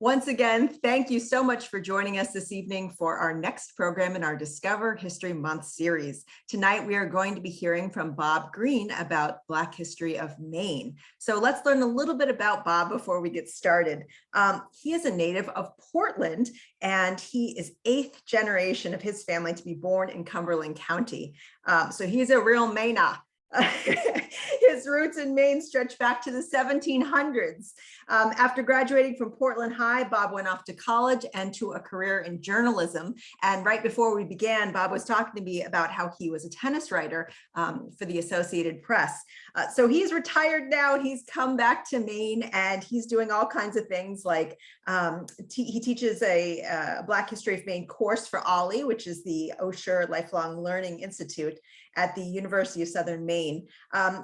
Once again, thank you so much for joining us this evening for our next program in our Discover History Month series. Tonight, we are going to be hearing from Bob Greene about Black history of Maine. So let's learn a little bit about Bob before we get started. He is a native of Portland, and he is 8th generation of his family to be born in Cumberland County. So he's a real Mainer. His roots in Maine stretch back to the 1700s. After graduating from Portland High, Bob went off to college and to a career in journalism. And right before we began, Bob was talking to me about how he was a tennis writer for the Associated Press. So he's retired now. He's come back to Maine, and he's doing all kinds of things like he teaches a Black History of Maine course for OLLI, which is the Osher Lifelong Learning Institute at the University of Southern Maine.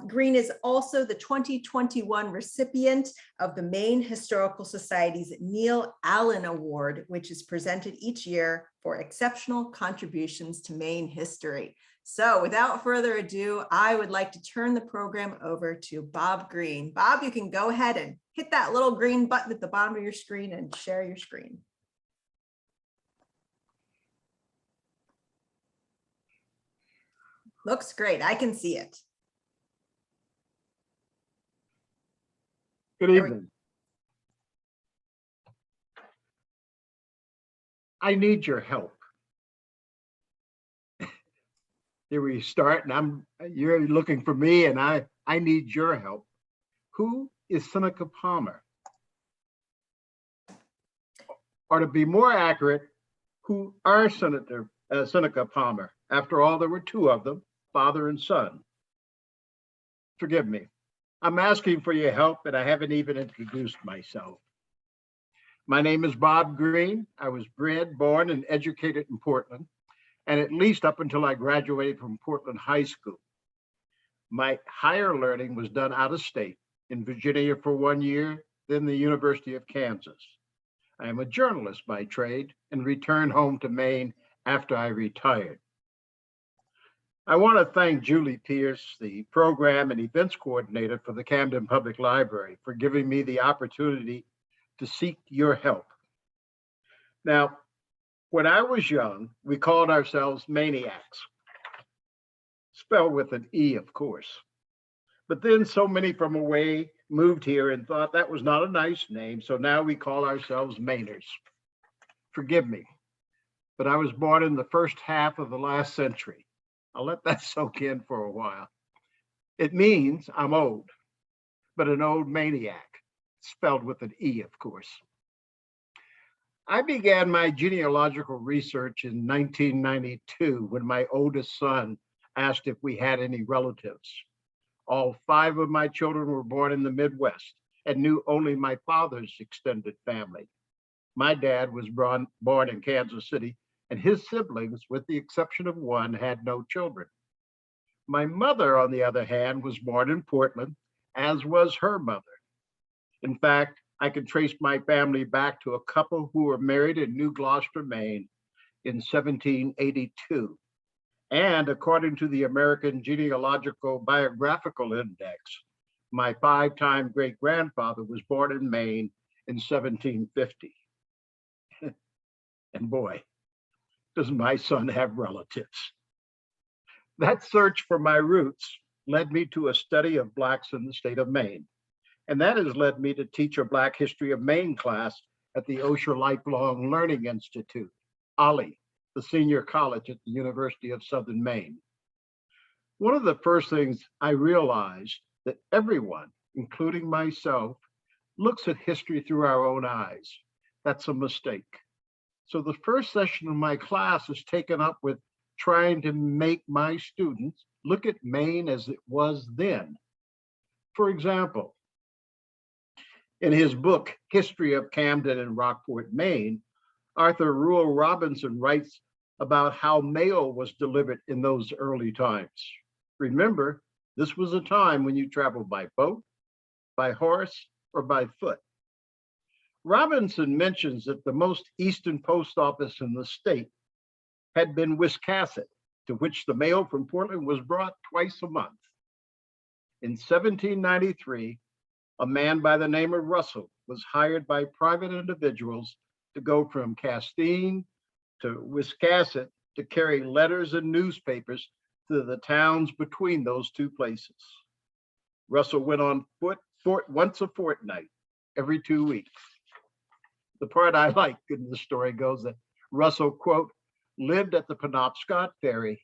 Greene is also the 2021 recipient of the Maine Historical Society's Neil Allen Award, which is presented each year for exceptional contributions to Maine history. So without further ado, I would like to turn the program over to Bob Greene. Bob, you can go ahead and hit that little green button at the bottom of your screen and share your screen. Looks great. I can see it. Good evening. I need your help. Here we start, and you're looking for me, and I need your help. Who is Seneca Palmer? Or to be more accurate, who are Seneca Palmer? After all, there were two of them, father and son. Forgive me. I'm asking for your help, and I haven't even introduced myself. My name is Bob Greene. I was bred, born, and educated in Portland, and at least up until I graduated from Portland High School. My higher learning was done out of state, in Virginia for 1 year, then the University of Kansas. I am a journalist by trade and returned home to Maine after I retired. I want to thank Julie Pierce, the program and events coordinator for the Camden Public Library, for giving me the opportunity to seek your help. Now, when I was young, we called ourselves maniacs, spelled with an E, of course. But then so many from away moved here and thought that was not a nice name, so now we call ourselves Mainers. Forgive me, but I was born in the first half of the last century. I'll let that soak in for a while. It means I'm old, but an old maniac, spelled with an E, of course. I began my genealogical research in 1992 when my oldest son asked if we had any relatives. All 5 of my children were born in the Midwest and knew only my father's extended family. My dad was born in Kansas City, and his siblings, with the exception of one, had no children. My mother, on the other hand, was born in Portland, as was her mother. In fact, I can trace my family back to a couple who were married in New Gloucester, Maine in 1782. And according to the American Genealogical Biographical Index, my 5-time great-grandfather was born in Maine in 1750. And boy, does my son have relatives. That search for my roots led me to a study of Blacks in the state of Maine. And that has led me to teach a Black History of Maine class at the Osher Lifelong Learning Institute, OLLI, the senior college at the University of Southern Maine. One of the first things I realized that everyone, including myself, looks at history through our own eyes. That's a mistake. So the first session of my class is taken up with trying to make my students look at Maine as it was then. For example, in his book, History of Camden and Rockport, Maine, Arthur Rule Robinson writes about how mail was delivered in those early times. Remember, this was a time when you traveled by boat, by horse, or by foot. Robinson mentions that the most eastern post office in the state had been Wiscasset, to which the mail from Portland was brought twice a month. In 1793, a man by the name of Russell was hired by private individuals to go from Castine to Wiscasset to carry letters and newspapers to the towns between those two places. Russell went on foot once a fortnight, every 2 weeks. The part I like in the story goes that Russell, quote, lived at the Penobscot Ferry,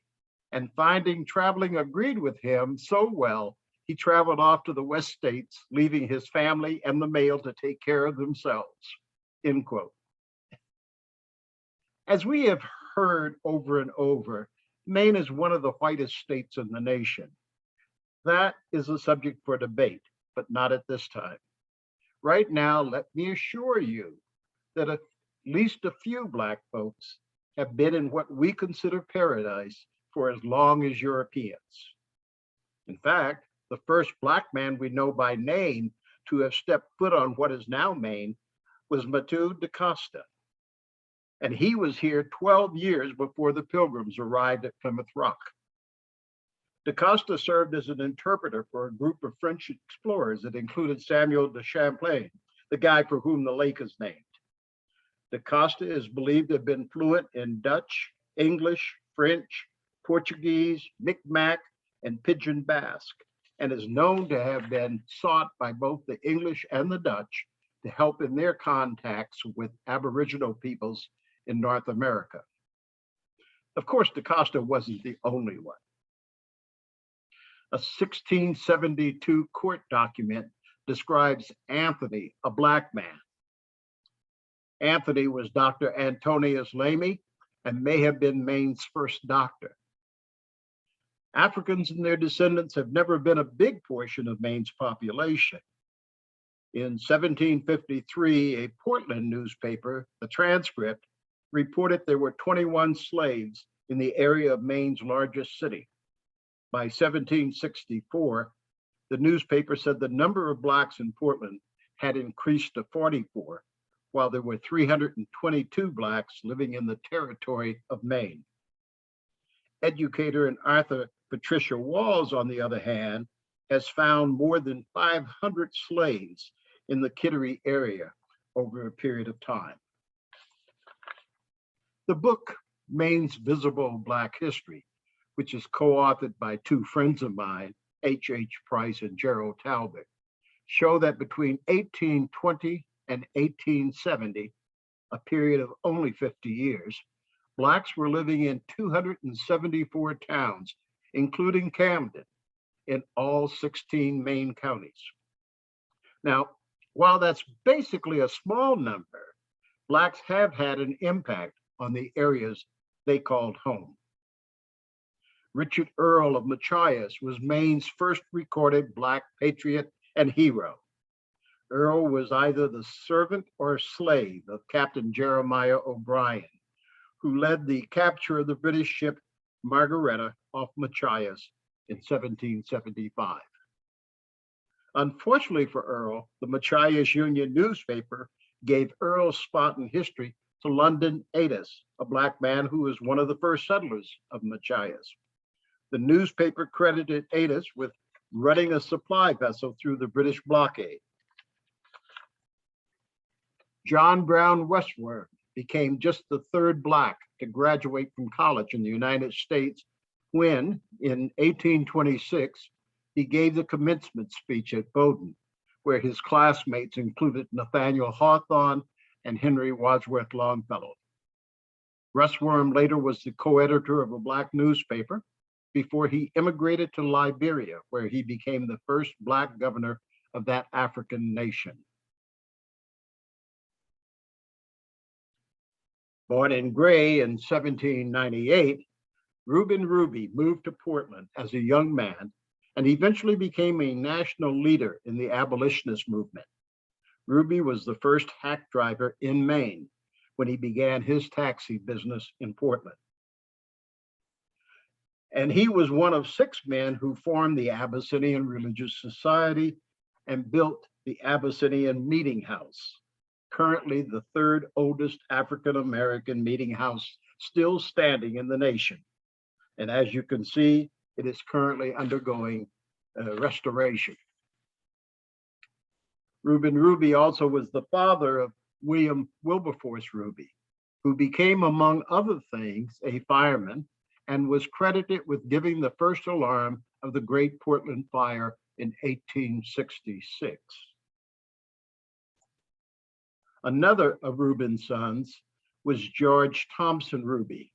and finding traveling agreed with him so well, he traveled off to the West States, leaving his family and the mail to take care of themselves, end quote. As we have heard over and over, Maine is one of the whitest states in the nation. That is a subject for debate, but not at this time. Right now, let me assure you that at least a few Black folks have been in what we consider paradise for as long as Europeans. In fact, the first Black man we know by name to have stepped foot on what is now Maine was Matthew da Costa. And he was here 12 years before the Pilgrims arrived at Plymouth Rock. Da Costa served as an interpreter for a group of French explorers that included Samuel de Champlain, the guy for whom the lake is named. Da Costa is believed to have been fluent in Dutch, English, French, Portuguese, Micmac, and Pidgin Basque, and is known to have been sought by both the English and the Dutch to help in their contacts with Aboriginal peoples in North America. Of course, Da Costa wasn't the only one. A 1672 court document describes Anthony, a Black man. Anthony was Dr. Antonius Lamy and may have been Maine's first doctor. Africans and their descendants have never been a big portion of Maine's population. In 1753, a Portland newspaper, the Transcript, reported there were 21 slaves in the area of Maine's largest city. By 1764, the newspaper said the number of Blacks in Portland had increased to 44, while there were 322 Blacks living in the territory of Maine. Educator and author Patricia Walls, on the other hand, has found more than 500 slaves in the Kittery area over a period of time. The book, Maine's Visible Black History, which is co-authored by two friends of mine, H.H. Price and Gerald Talbot, show that between 1820 and 1870, a period of only 50 years, Blacks were living in 274 towns, including Camden, in all 16 Maine counties. Now, while that's basically a small number, Blacks have had an impact on the areas they called home. Richard Earl of Machias was Maine's first recorded Black patriot and hero. Earl was either the servant or slave of Captain Jeremiah O'Brien, who led the capture of the British ship Margaretta off Machias in 1775. Unfortunately for Earl, the Machias Union newspaper gave Earl's spot in history to London Atis, a Black man who was one of the first settlers of Machias. The newspaper credited Atis with running a supply vessel through the British blockade. John Brown Westward became just the third Black to graduate from college in the United States when, in 1826, he gave the commencement speech at Bowdoin, where his classmates included Nathaniel Hawthorne and Henry Wadsworth Longfellow. Russworm later was the co-editor of a Black newspaper before he immigrated to Liberia, where he became the first Black governor of that African nation. Born in Gray in 1798, Reuben Ruby moved to Portland as a young man and eventually became a national leader in the abolitionist movement. Ruby was the first hack driver in Maine when he began his taxi business in Portland. And he was one of 6 men who formed the Abyssinian Religious Society and built the Abyssinian Meeting House, currently the 3rd oldest African-American meeting house still standing in the nation. And as you can see, it is currently undergoing restoration. Reuben Ruby also was the father of William Wilberforce Ruby, who became, among other things, a fireman and was credited with giving the first alarm of the Great Portland Fire in 1866. Another of Reuben's sons was George Thompson Ruby,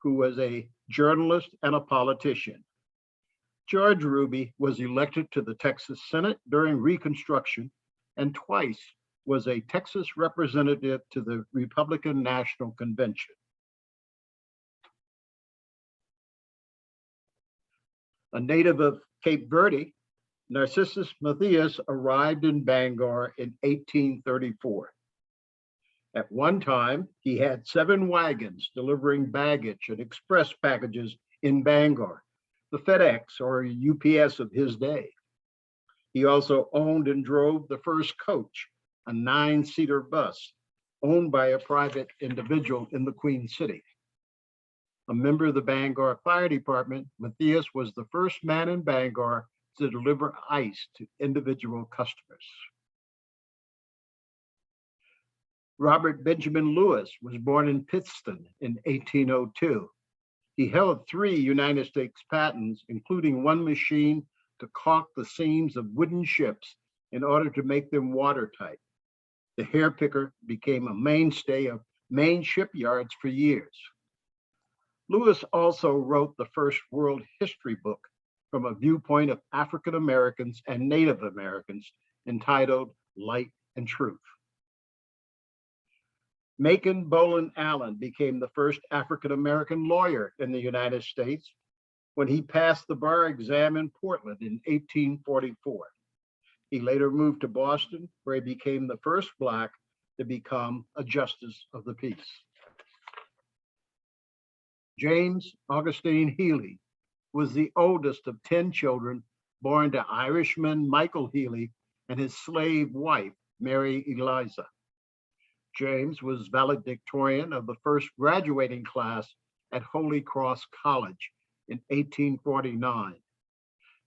who was a journalist and a politician. George Ruby was elected to the Texas Senate during Reconstruction and twice was a Texas representative to the Republican National Convention. A native of Cape Verde, Narcissus Machias arrived in Bangor in 1834. At one time, he had 7 wagons delivering baggage and express packages in Bangor, the FedEx or UPS of his day. He also owned and drove the first coach, a 9-seater bus owned by a private individual in the Queen City. A member of the Bangor Fire Department, Machias was the first man in Bangor to deliver ice to individual customers. Robert Benjamin Lewis was born in Pittston in 1802. He held 3 United States patents, including one machine to caulk the seams of wooden ships in order to make them watertight. The hair picker became a mainstay of Maine shipyards for years. Lewis also wrote the first world history book from a viewpoint of African Americans and Native Americans, entitled Light and Truth. Macon Boland Allen became the first African American lawyer in the United States when he passed the bar exam in Portland in 1844. He later moved to Boston, where he became the first Black to become a justice of the peace. James Augustine Healy was the oldest of 10 children born to Irishman Michael Healy and his slave wife, Mary Eliza. James was valedictorian of the first graduating class at Holy Cross College in 1849.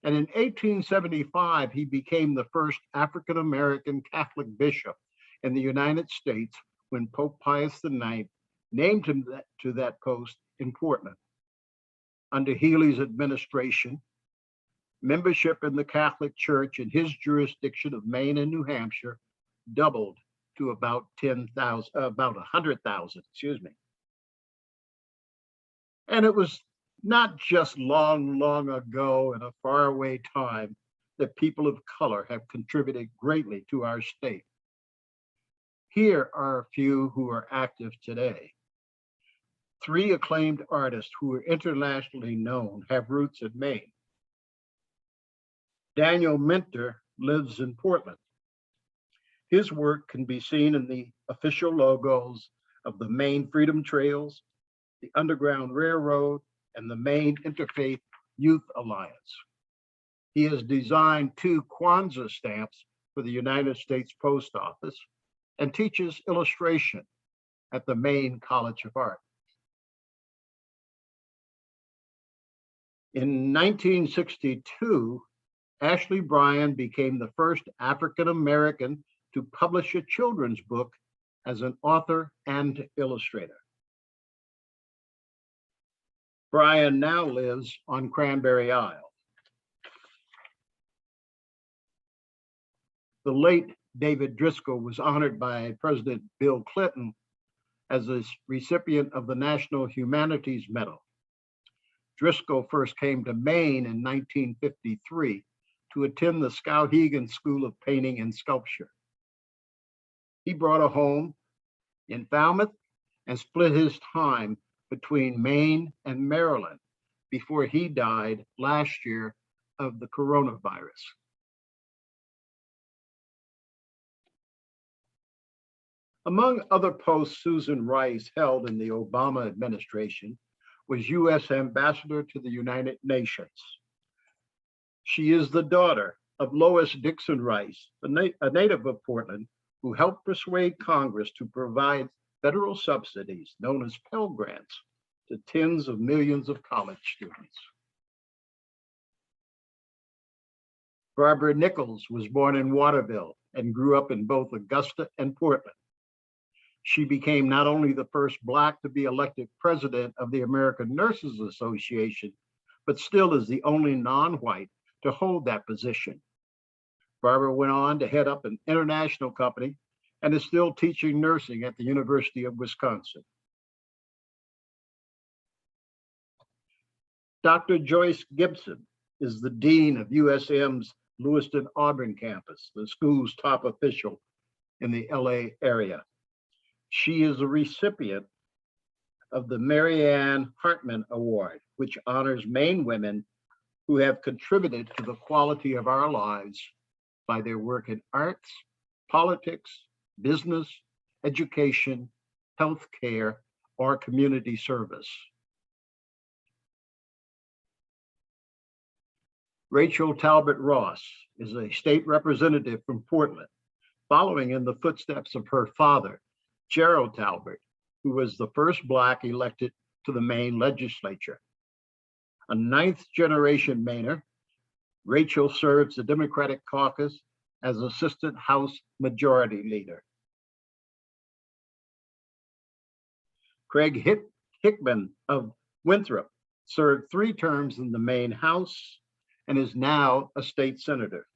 And in 1875, he became the first African-American Catholic bishop in the United States when Pope Pius IX named him to that post in Portland. Under Healy's administration, membership in the Catholic Church in his jurisdiction of Maine and New Hampshire doubled to about 100,000, And it was not just long, long ago in a faraway time that people of color have contributed greatly to our state. Here are a few who are active today. 3 acclaimed artists who are internationally known have roots in Maine. Daniel Minter lives in Portland. His work can be seen in the official logos of the Maine Freedom Trails, the Underground Railroad, and the Maine Interfaith Youth Alliance. He has designed 2 Kwanzaa stamps for the United States Post Office and teaches illustration at the Maine College of Art. In 1962, Ashley Bryan became the first African American to publish a children's book as an author and illustrator. Bryan now lives on Cranberry Isle. The late David Driscoll was honored by President Bill Clinton as a recipient of the National Humanities Medal. Driscoll first came to Maine in 1953 to attend the Skowhegan School of Painting and Sculpture. He brought a home in Falmouth and split his time between Maine and Maryland before he died last year of the coronavirus. Among other posts Susan Rice held in the Obama administration was U.S. Ambassador to the United Nations. She is the daughter of Lois Dixon Rice, a native of Portland, who helped persuade Congress to provide federal subsidies known as Pell Grants to tens of millions of college students. Barbara Nichols was born in Waterville and grew up in both Augusta and Portland. She became not only the first Black to be elected president of the American Nurses Association, but still is the only non-white to hold that position. Barbara went on to head up an international company and is still teaching nursing at the University of Wisconsin. Dr. Joyce Gibson is the dean of USM's Lewiston Auburn campus, the school's top official in the LA area. She is a recipient of the Mary Ann Hartman Award, which honors Maine women who have contributed to the quality of our lives by their work in arts, politics, business, education, healthcare, or community service. Rachel Talbot Ross is a state representative from Portland, following in the footsteps of her father, Gerald Talbot, who was the first Black elected to the Maine legislature. A ninth-generation Mainer, Rachel serves the Democratic caucus as Assistant House Majority Leader. Craig Hickman of Winthrop served 3 terms in the Maine House and is now a state senator.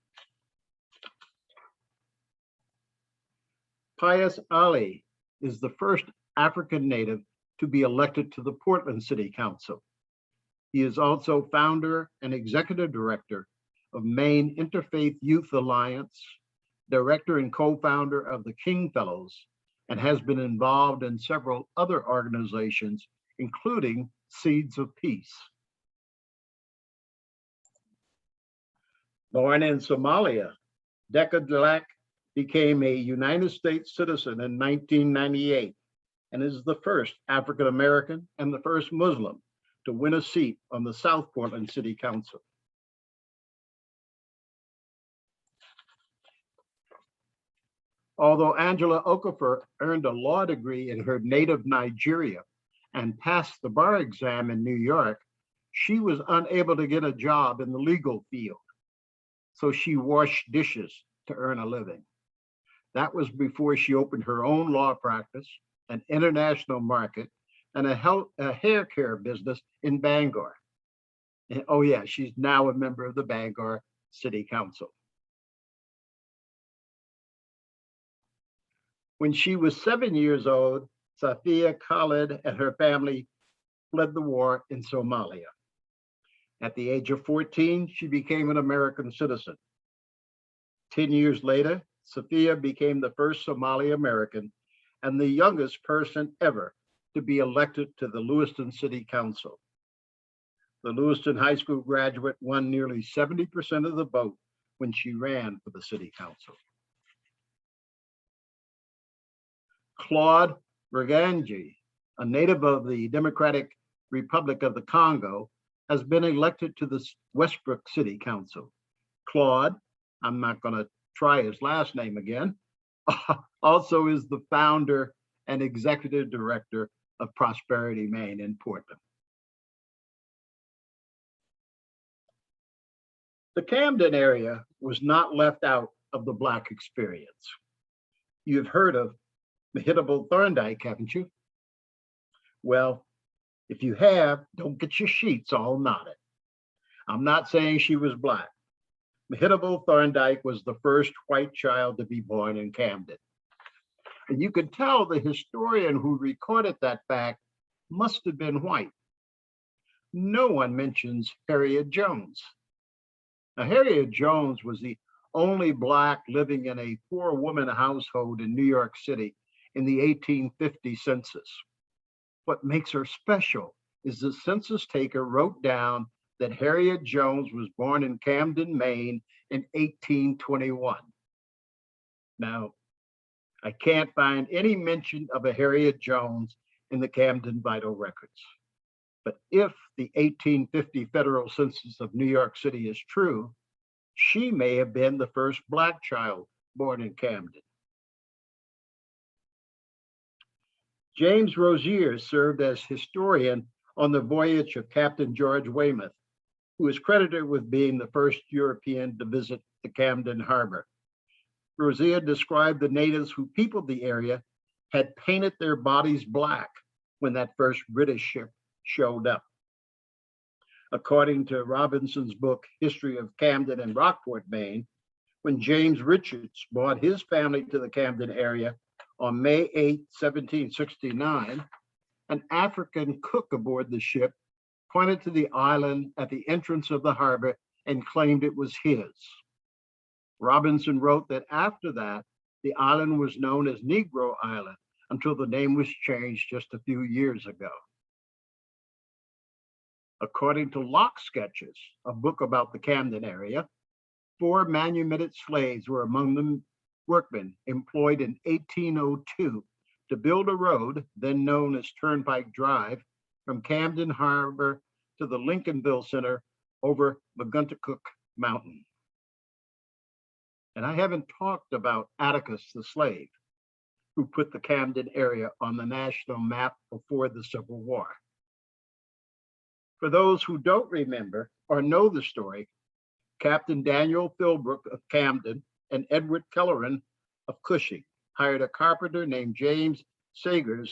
Pius Ali is the first African native to be elected to the Portland City Council. He is also founder and executive director of Maine Interfaith Youth Alliance, director and co-founder of the King Fellows, and has been involved in several other organizations, including Seeds of Peace. Born in Somalia, Deca Delac became a United States citizen in 1998 and is the first African American and the first Muslim to win a seat on the South Portland City Council. Although Angela Okafor earned a law degree in her native Nigeria and passed the bar exam in New York, she was unable to get a job in the legal field. So she washed dishes to earn a living. That was before she opened her own law practice, an international market, and a hair care business in Bangor. And oh yeah, she's now a member of the Bangor City Council. When she was 7 years old, Safia Khalid and her family fled the war in Somalia. At the age of 14, she became an American citizen. 10 years later, Safia became the first Somali American and the youngest person ever to be elected to the Lewiston City Council. The Lewiston High School graduate won nearly 70% of the vote when she ran for the City Council. Claude Reganji, a native of the Democratic Republic of the Congo, has been elected to the Westbrook City Council. Claude, I'm not going to try his last name again, also is the founder and executive director of Prosperity Maine in Portland. The Camden area was not left out of the Black experience. You've heard of Mehitable Thorndike, haven't you? Well, if you have, don't get your sheets all knotted. I'm not saying she was Black. Mehitable Thorndike was the first white child to be born in Camden. And you can tell the historian who recorded that fact must have been white. No one mentions Harriet Jones. Now, Harriet Jones was the only Black living in a 4-woman household in New York City in the 1850 census. What makes her special is the census taker wrote down that Harriet Jones was born in Camden, Maine in 1821. Now, I can't find any mention of a Harriet Jones in the Camden Vital Records. But if the 1850 federal census of New York City is true, she may have been the first Black child born in Camden. James Rozier served as historian on the voyage of Captain George Weymouth, who is credited with being the first European to visit the Camden Harbor. Rosea described the natives who peopled the area had painted their bodies black when that first British ship showed up. According to Robinson's book, History of Camden and Rockport, Maine, when James Richards brought his family to the Camden area on May 8, 1769, an African cook aboard the ship pointed to the island at the entrance of the harbor and claimed it was his. Robinson wrote that after that, the island was known as Negro Island until the name was changed just a few years ago. According to Locke Sketches, a book about the Camden area, 4 manumitted slaves were among the workmen employed in 1802 to build a road, then known as Turnpike Drive, from Camden Harbor to the Lincolnville Center over Maguntacook Mountain. And I haven't talked about Atticus the slave, who put the Camden area on the national map before the Civil War. For those who don't remember or know the story, Captain Daniel Philbrook of Camden and Edward Kelleran of Cushing hired a carpenter named James Sagers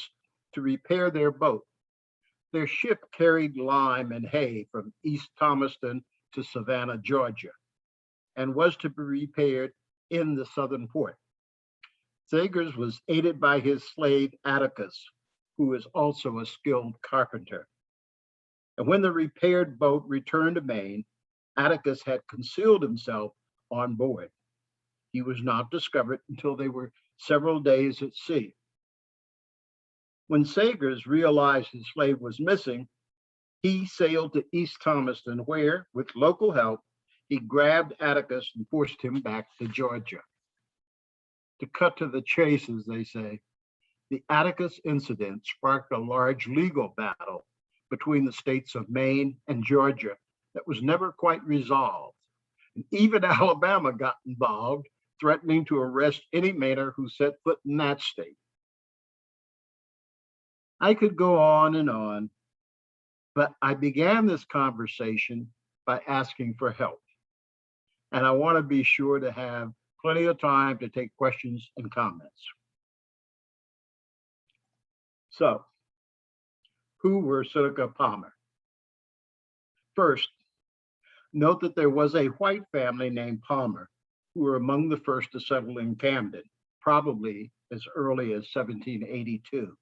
to repair their boat. Their ship carried lime and hay from East Thomaston to Savannah, Georgia, and was to be repaired in the southern port. Sagers was aided by his slave Atticus, who is also a skilled carpenter. And when the repaired boat returned to Maine, Atticus had concealed himself on board. He was not discovered until they were several days at sea. When Sagers realized his slave was missing, he sailed to East Thomaston, where, with local help, he grabbed Atticus and forced him back to Georgia. To cut to the chase, as they say, the Atticus incident sparked a large legal battle between the states of Maine and Georgia that was never quite resolved. And even Alabama got involved, threatening to arrest any Mainer who set foot in that state. I could go on, but I began this conversation by asking for help. And I want to be sure to have plenty of time to take questions and comments. So, who were Seneca Palmer? First, note that there was a white family named Palmer who were among the first to settle in Camden, probably as early as 1782.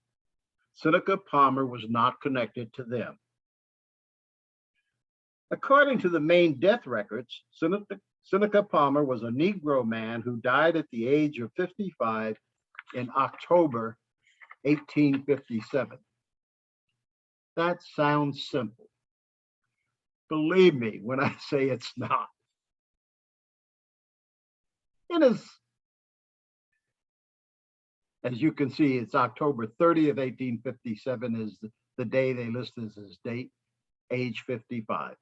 Seneca Palmer was not connected to them. According to the Maine death records, Seneca Palmer was a Negro man who died at the age of 55 in October 1857. That sounds simple. Believe me when I say it's not. It is, as you can see, it's October 30th, 1857 is the day they list as his date, age 55.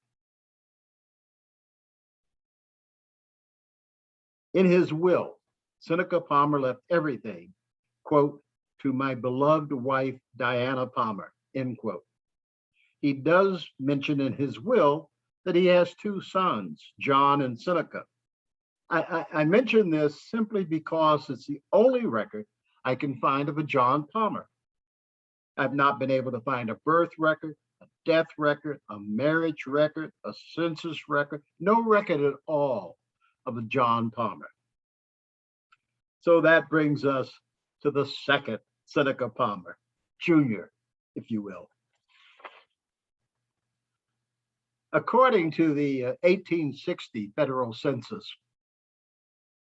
In his will, Seneca Palmer left everything, quote, to my beloved wife, Diana Palmer, end quote. He does mention in his will that he has 2 sons, John and Seneca. I mention this simply because it's the only record I can find of a John Palmer. I've not been able to find a birth record, a death record, a marriage record, a census record, no record at all of a John Palmer. So that brings us to the second Seneca Palmer, Jr., if you will. According to the 1860 federal census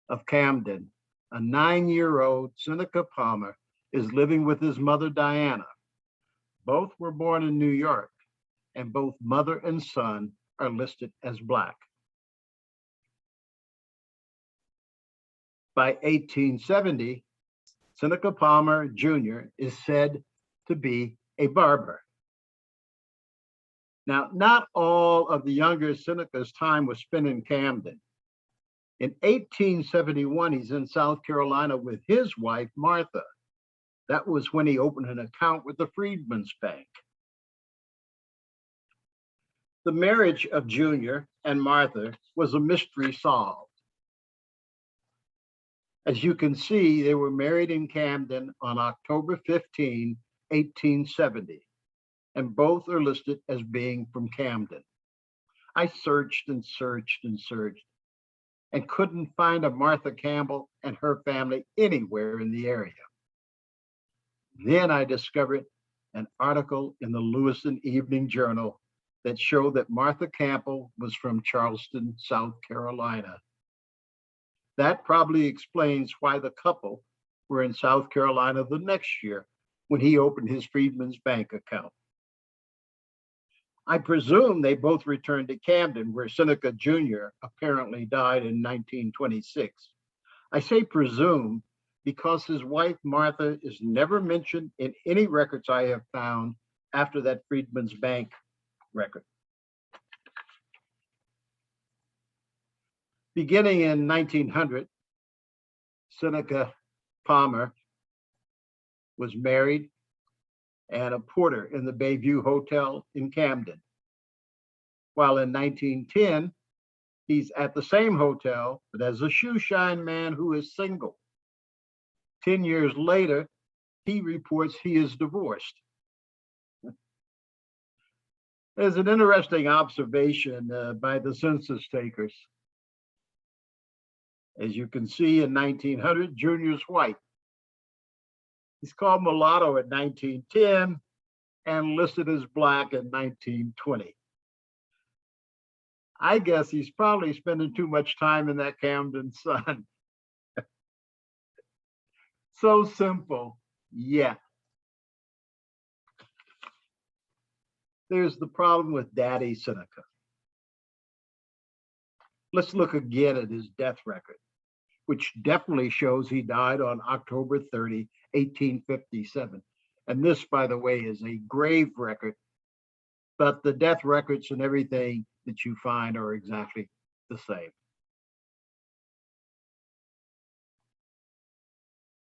of Camden, a 9-year-old Seneca Palmer is living with his mother, Diana. Both were born in New York, and both mother and son are listed as Black. By 1870, Seneca Palmer Jr. is said to be a barber. Now, not all of the younger Seneca's time was spent in Camden. In 1871, he's in South Carolina with his wife, Martha. That was when he opened an account with the Freedmen's Bank. The marriage of Junior and Martha was a mystery solved. As you can see, they were married in Camden on October 15, 1870, and both are listed as being from Camden. I searched and searched and searched and couldn't find a Martha Campbell and her family anywhere in the area. Then I discovered an article in the Lewiston Evening Journal that showed that Martha Campbell was from Charleston, South Carolina. That probably explains why the couple were in South Carolina the next year when he opened his Freedman's Bank account. I presume they both returned to Camden, where Seneca Jr. apparently died in 1926. I say presume because his wife Martha is never mentioned in any records I have found after that Freedman's Bank record. Beginning in 1900, Seneca Palmer was married and a porter in the Bayview Hotel in Camden. While in 1910, he's at the same hotel, but as a shoeshine man who is single. 10 years later, he reports he is divorced. There's an interesting observation by the census takers. As you can see, in 1900, Junior's white. He's called mulatto in 1910 and listed as black in 1920. I guess he's probably spending too much time in that Camden sun. So simple, yet. There's the problem with Daddy Seneca. Let's look again at his death record, which definitely shows he died on October 30, 1857. And this, by the way, is a grave record, but the death records and everything that you find are exactly the same.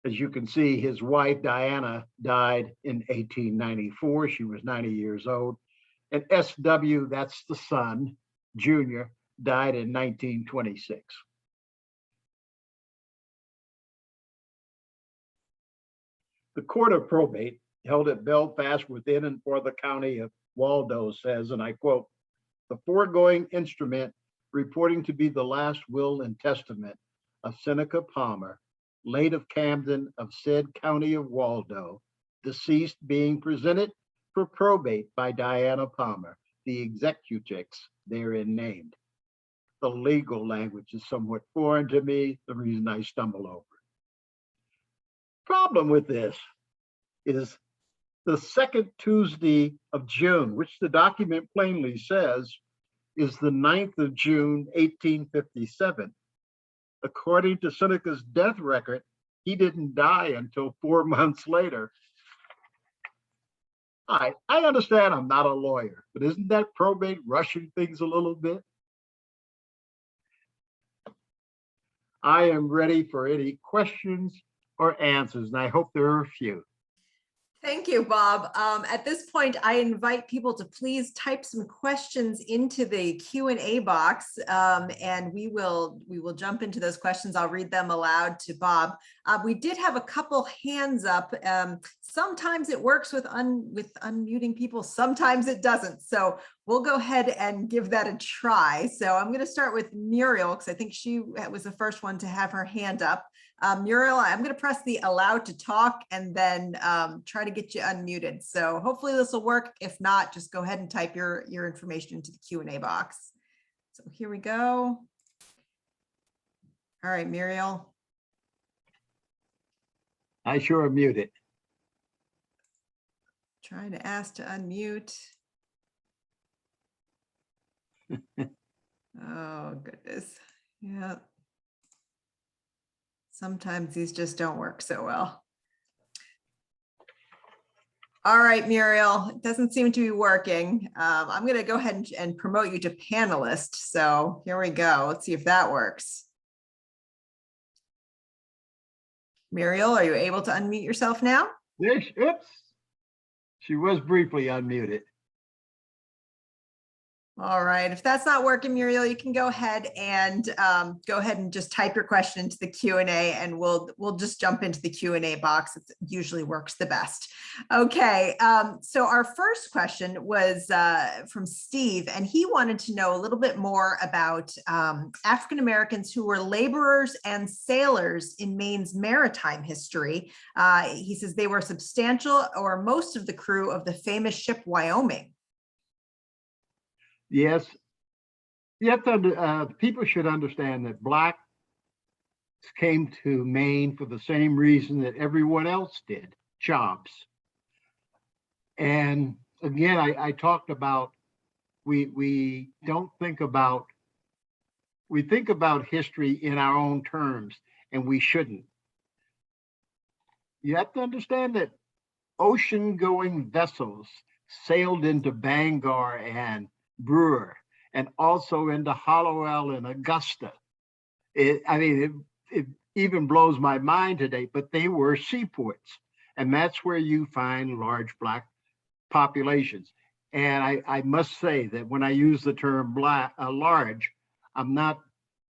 As you can see, his wife, Diana, died in 1894. She was 90 years old. And SW, that's the son, Junior, died in 1926. The Court of Probate, held at Belfast within and for the county of Waldo, says, and I quote, "The foregoing instrument reporting to be the last will and testament of Seneca Palmer, late of Camden of said county of Waldo, deceased being presented for probate by Diana Palmer, the executrix therein named." The legal language is somewhat foreign to me, the reason I stumble over it. Problem with this is the second Tuesday of June, which the document plainly says is the 9th of June, 1857. According to Seneca's death record, he didn't die until 4 months later. I understand I'm not a lawyer, but isn't that probate rushing things a little bit? I am ready for any questions or answers, and I hope there are a few. Thank you, Bob. At this point, I invite people to please type some questions into the Q&A box, and we will jump into those questions. I'll read them aloud to Bob. We did have a couple hands up. Sometimes it works with unmuting people, sometimes it doesn't. So we'll go ahead and give that a try. So I'm going to start with Muriel, because I think she was the first one to have her hand up. Muriel, I'm going to press the allow to talk and then try to get you unmuted. So hopefully this will work. If not, just go ahead and type your information into the Q&A box. So here we go. All right, Muriel. I sure am muted. Trying to ask to unmute. Oh, goodness. Yeah. Sometimes these just don't work so well. All right, Muriel, it doesn't seem to be working. I'm going to go ahead and promote you to panelist. So here we go. Let's see if that works. Muriel, are you able to unmute yourself now? Yes, oops. She was briefly unmuted. All right. If that's not working, Muriel, you can go ahead and just type your question into the Q&A, and we'll just jump into the Q&A box. It usually works the best. Okay. So our first question was from Steve, and he wanted to know a little bit more about African Americans who were laborers and sailors in Maine's maritime history. He says they were substantial, or most of the crew of the famous ship Wyoming. Yes, you have to, people should understand that blacks came to Maine for the same reason that everyone else did, jobs. And again, I talked about, we don't think about, we think about history in our own terms, and we shouldn't. You have to understand that ocean-going vessels sailed into Bangor and Brewer, and also into Hallowell and Augusta. It even blows my mind today, but they were seaports, and that's where you find large black populations. And I must say that when I use the term large, I'm not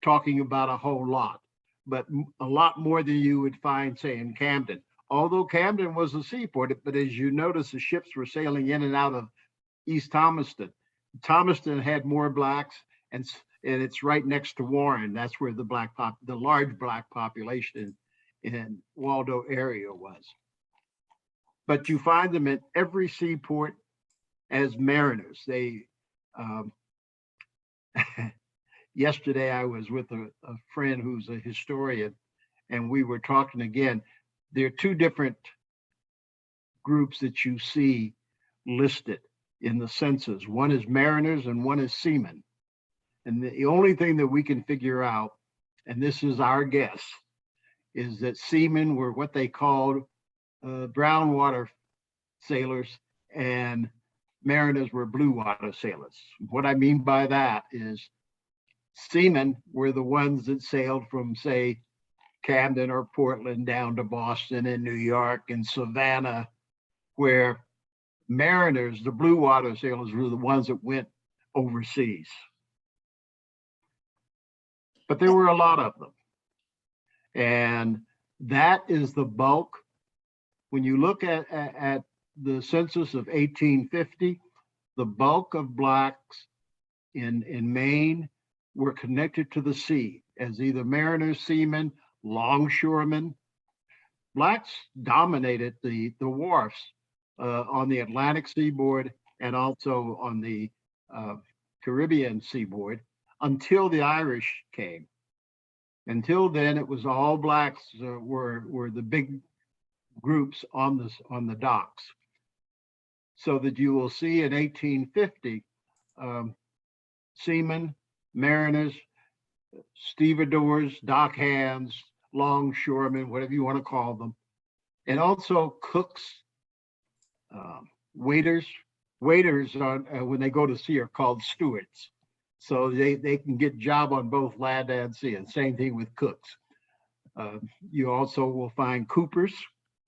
talking about a whole lot, but a lot more than you would find, say, in Camden. Although Camden was a seaport, but as you notice, the ships were sailing in and out of East Thomaston. Thomaston had more blacks, and it's right next to Warren. That's where the large black population in Waldo area was. But you find them at every seaport as mariners. They yesterday I was with a friend who's a historian, and we were talking again. There are two different groups that you see listed in the census. One is mariners and one is seamen. And the only thing that we can figure out, and this is our guess, is that seamen were what they called brown water sailors, and mariners were blue water sailors. What I mean by that is seamen were the ones that sailed from, say, Camden or Portland down to Boston and New York and Savannah, where mariners, the blue water sailors, were the ones that went overseas. But there were a lot of them. And that is the bulk. When you look at the census of 1850, the bulk of blacks in Maine were connected to the sea as either mariners, seamen, longshoremen. Blacks dominated the wharfs on the Atlantic seaboard and also on the Caribbean seaboard until the Irish came. Until then, it was all blacks were the big groups on the docks. So that you will see in 1850, seamen, mariners, stevedores, dock hands, longshoremen, whatever you want to call them, and also cooks, waiters. Waiters when they go to sea are called stewards. So they can get job on both land and sea, and same thing with cooks. You also will find coopers,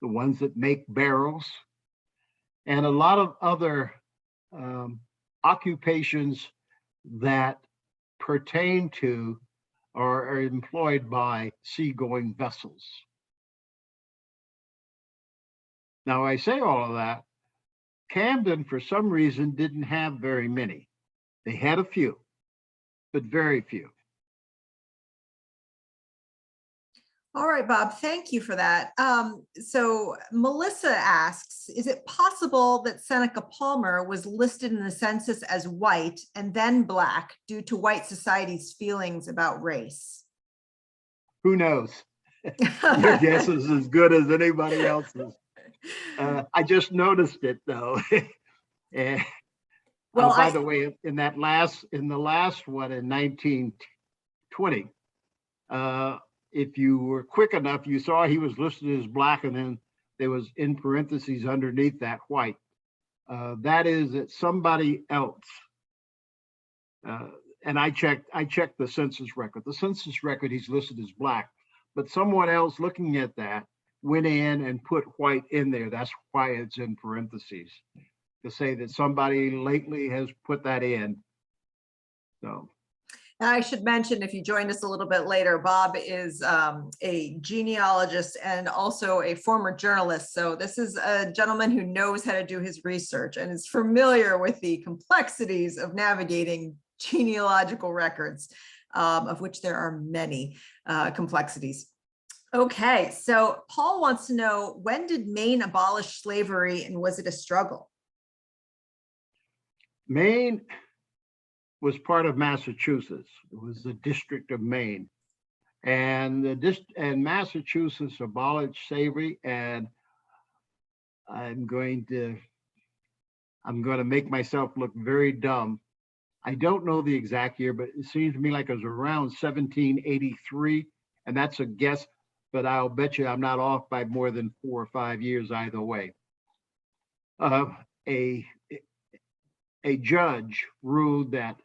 the ones that make barrels, and a lot of other occupations that pertain to or are employed by seagoing vessels. Now, I say all of that. Camden, for some reason, didn't have very many. They had a few, but very few. All right, Bob, thank you for that. So Melissa asks, is it possible that Seneca Palmer was listed in the census as white and then black due to white society's feelings about race? Who knows? Your guess is as good as anybody else's. I just noticed it though. And, well, by the way, in the last one in 1920, if you were quick enough, you saw he was listed as black, and then there was in parentheses underneath that white. That is that somebody else. And I checked the census record. The census record, he's listed as black, but someone else looking at that went in and put white in there. That's why it's in parentheses, to say that somebody lately has put that in So And I should mention, if you joined us a little bit later, Bob is a genealogist and also a former journalist. So this is a gentleman who knows how to do his research and is familiar with the complexities of navigating genealogical records, of which there are many complexities. Okay, so Paul wants to know, when did Maine abolish slavery and was it a struggle? Maine was part of Massachusetts. It was the District of Maine. And Massachusetts abolished slavery, and I'm going to make myself look very dumb. I don't know the exact year, but it seems to me like it was around 1783, and that's a guess, but I'll bet you I'm not off by more than 4 or 5 years either way. A judge ruled that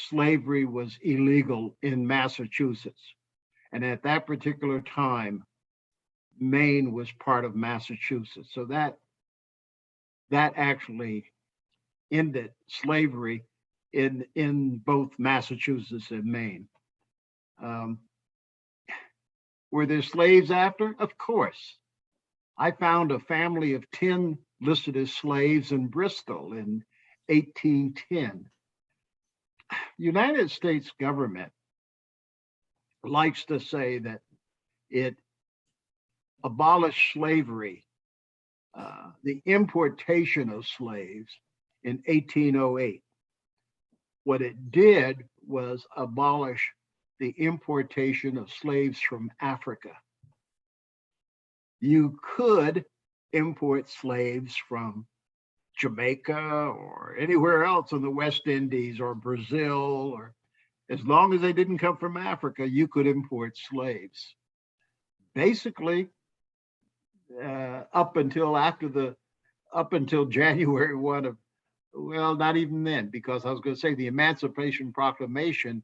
slavery was illegal in Massachusetts. And at that particular time, Maine was part of Massachusetts. So that actually ended slavery in both Massachusetts and Maine. Were there slaves after? Of course. I found a family of 10 listed as slaves in Bristol in 1810. United States government likes to say that it abolished slavery, the importation of slaves, in 1808. What it did was abolish the importation of slaves from Africa. You could import slaves from Jamaica or anywhere else in the West Indies or Brazil, or as long as they didn't come from Africa, you could import slaves. Basically, up until January 1 of, well, not even then, because I was going to say the Emancipation Proclamation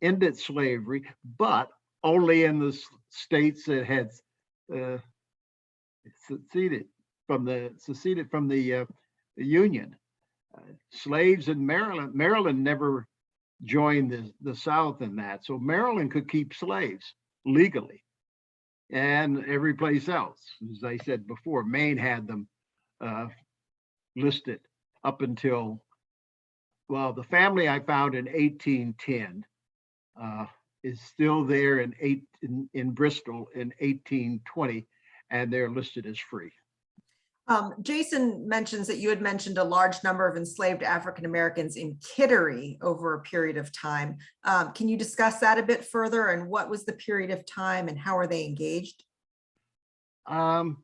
ended slavery, but only in the states that had seceded from the Union. Slaves in Maryland never joined the South in that, so Maryland could keep slaves legally, and every place else, as I said before, Maine had them listed up until, well, the family I found in 1810 is still there in Bristol in 1820, and they're listed as free. Jason mentions that you had mentioned a large number of enslaved African-Americans in Kittery over a period of time. Can you discuss that a bit further, and what was the period of time and how are they engaged? I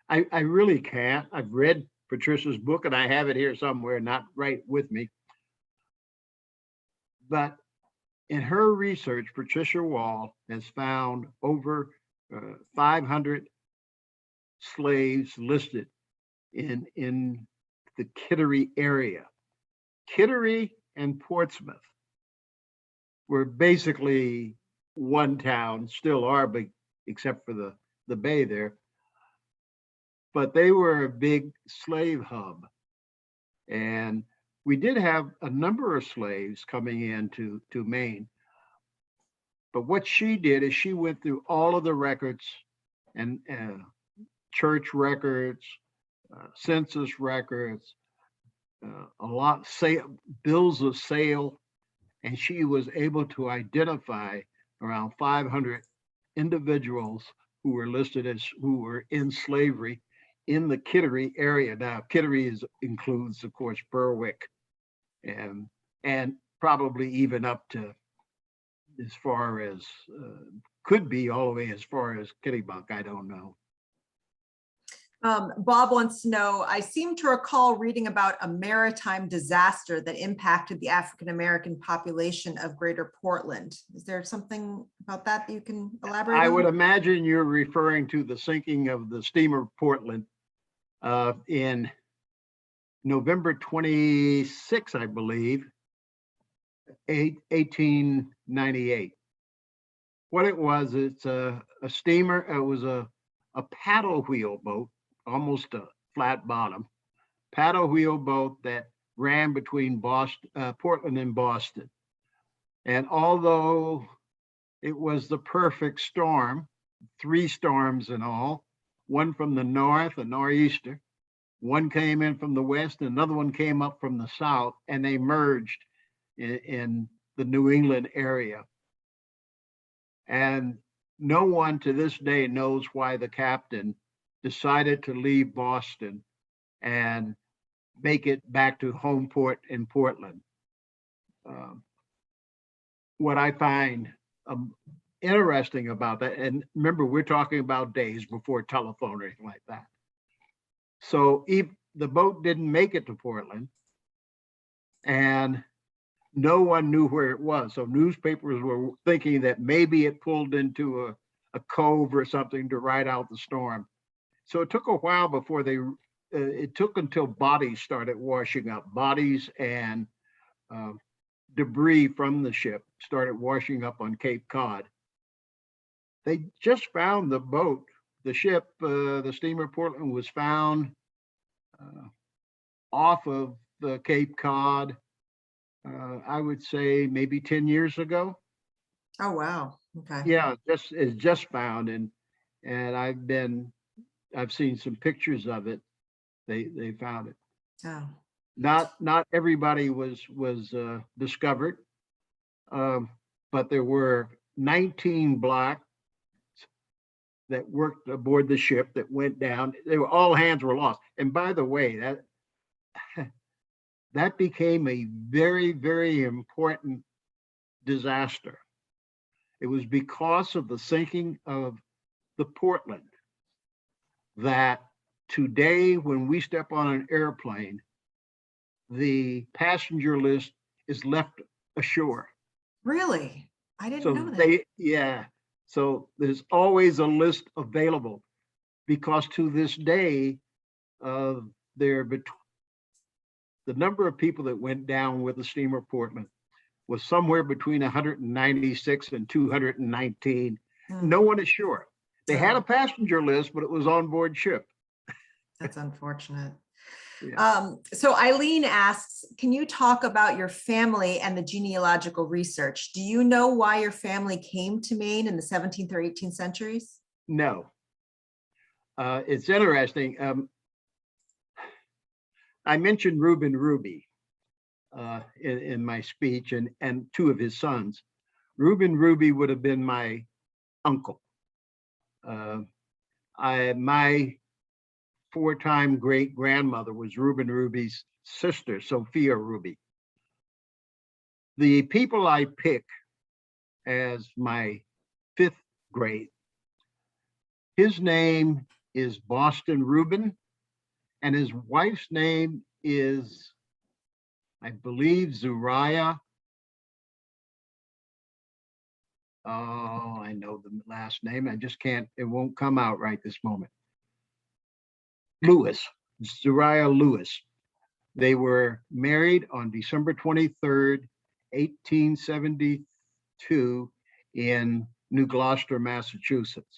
really can't. I've read Patricia's book and I have it here somewhere, not right with me. But in her research, Patricia Wall has found over 500 slaves listed in the Kittery area. Kittery and Portsmouth were basically one town, still are, but except for the bay there. But they were a big slave hub. And we did have a number of slaves coming into Maine. But what she did is she went through all of the records and church records, census records, bills of sale, and she was able to identify around 500 individuals who were listed as who were in slavery in the Kittery area. Now, Kittery includes, of course, Berwick, and probably even up to as far as could be all the way as far as Kennebunk. I don't know. Bob wants to know, I seem to recall reading about a maritime disaster that impacted the African-American population of Greater Portland. Is there something about that you can elaborate on? I would imagine you're referring to the sinking of the steamer Portland in November 26, I believe, 1898. What it was, it's a steamer. It was a paddle wheel boat, almost a flat bottom paddle wheel boat that ran between Boston, Portland and Boston. And although it was the perfect storm, 3 storms in all, one from the north, a nor'easter, one came in from the west, and another one came up from the south, and they merged in the New England area. And no one to this day knows why the captain decided to leave Boston and make it back to home port in Portland. What I find interesting about that, and remember, we're talking about days before telephone or anything like that. So the boat didn't make it to Portland, and no one knew where it was. So newspapers were thinking that maybe it pulled into a cove or something to ride out the storm. So it took a while before it took until bodies started washing up, bodies and debris from the ship started washing up on Cape Cod. They just found the boat, the ship, the steamer Portland was found off of the Cape Cod, I would say maybe 10 years ago. Oh, wow. Okay. Yeah, it's just found, and I've seen some pictures of it. They found it. Oh. Not everybody was discovered, but there were 19 blacks that worked aboard the ship that went down. All hands were lost. And by the way, that became a very, very important disaster. It was because of the sinking of the Portland that today, when we step on an airplane, the passenger list is left ashore. Really? I didn't know that. So there's always a list available, because to this day, the number of people that went down with the steamer Portland was somewhere between 196 and 219. No one is sure. They had a passenger list, but it was on board ship. That's unfortunate. Yeah. So Eileen asks, can you talk about your family and the genealogical research? Do you know why your family came to Maine in the 17th or 18th centuries? No. It's interesting. I mentioned Reuben Ruby in my speech, and 2 of his sons. Reuben Ruby would have been my uncle. My 4-time great grandmother was Reuben Ruby's sister, Sophia Ruby. The people I pick as my 5th great, his name is Boston Reuben, and his wife's name is, I believe, Zuriah. Oh, I know the last name. I just can't, it won't come out right this moment. Lewis, Zuriah Lewis. They were married on December 23rd, 1872 in New Gloucester, Massachusetts.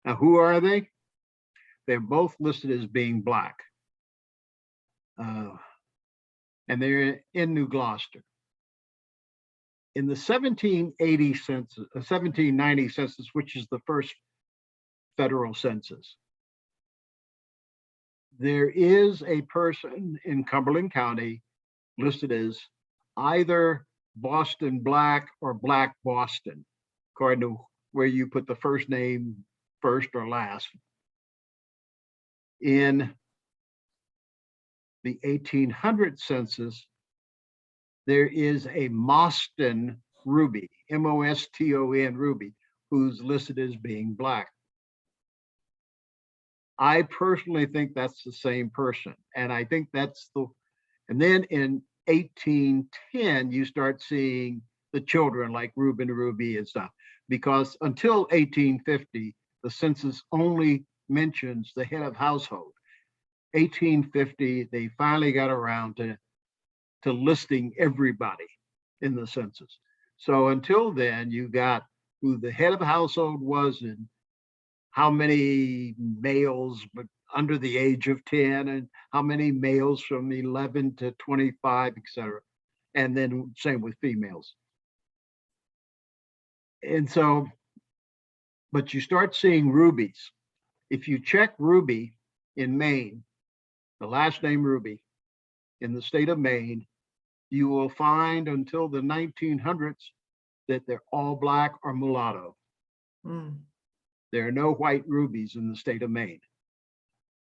Now, who are they? They're both listed as being black. And they're in New Gloucester. In the 1790 census, which is the first federal census, there is a person in Cumberland County listed as either Boston Black or Black Boston, according to where you put the first name first or last. In the 1800 census, there is a Moston Ruby, Moston Ruby, who's listed as being black. I personally think that's the same person. And I think and then in 1810, you start seeing the children like Reuben Ruby and stuff, because until 1850, the census only mentions the head of household. 1850, they finally got around to listing everybody in the census. So until then, you got who the head of the household was and how many males but under the age of 10 and how many males from 11 to 25, etc. And then same with females. And so, but you start seeing rubies. If you check Ruby in Maine, the last name Ruby in the state of Maine, you will find until the 1900s that they're all black or mulatto. Mm. There are no white rubies in the state of Maine.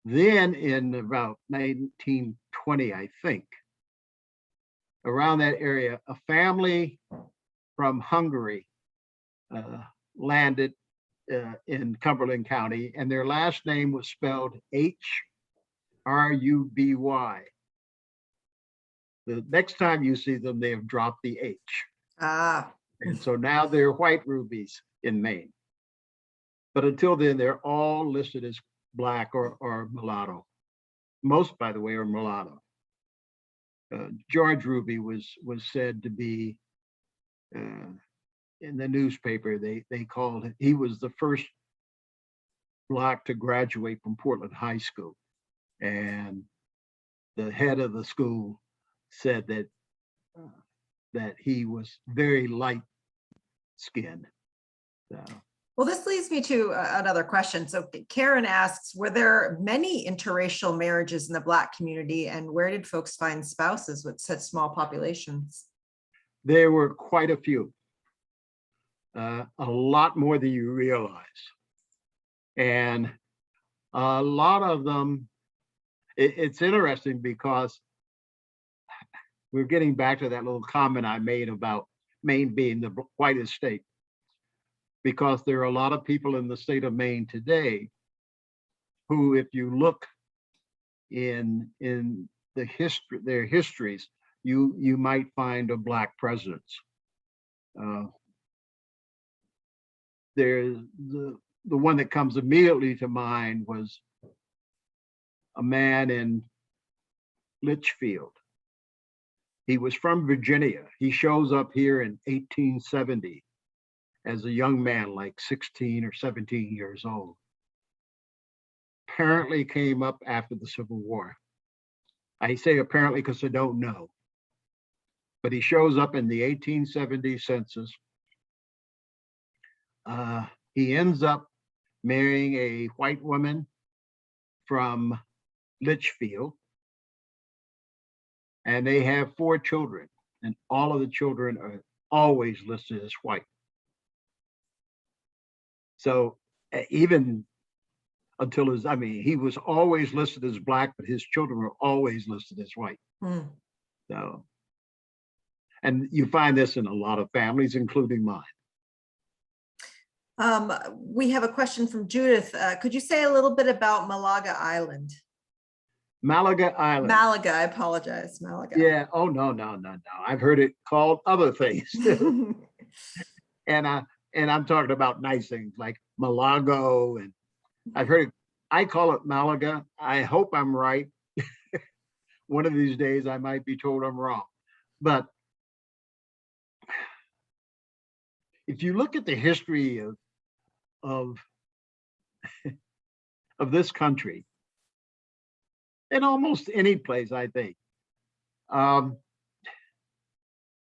Then in about 1920, I think, around that area, a family from Hungary landed in Cumberland County, and their last name was spelled H-R-U-B-Y. The next time you see them, they have dropped the H. Ah. And so now they're white rubies in Maine. But until then, they're all listed as black or mulatto. Most, by the way, are mulatto. George Ruby was said to be in the newspaper. They called it, he was the first black to graduate from Portland High School, and the head of the school said that he was very light skinned. So. Well, this leads me to another question. So Karen asks, were there many interracial marriages in the Black community, and where did folks find spouses with such small populations? There were quite a few, a lot more than you realize. And a lot of them, it's interesting because we're getting back to that little comment I made about Maine being the whitest state, because there are a lot of people in the state of Maine today who, if you look in the history, their histories, you might find a black presence. There's the one that comes immediately to mind was a man in Litchfield. He was from Virginia. He shows up here in 1870 as a young man, like 16 or 17 years old. Apparently came up after the Civil War. I say apparently because I don't know. But he shows up in the 1870 census. He ends up marrying a white woman from Litchfield. And they have 4 children, and all of the children are always listed as white. So even until he was always listed as black, but his children were always listed as white. Mm. So, and you find this in a lot of families, including mine. We have a question from Judith. Could you say a little bit about Malaga Island? Malaga Island. Malaga, I apologize, Malaga. Yeah, oh, no. I've heard it called other things too. And I'm talking about nice things like Malago, and I've heard it, I call it Malaga. I hope I'm right. One of these days I might be told I'm wrong. But if you look at the history of this country, in almost any place, I think,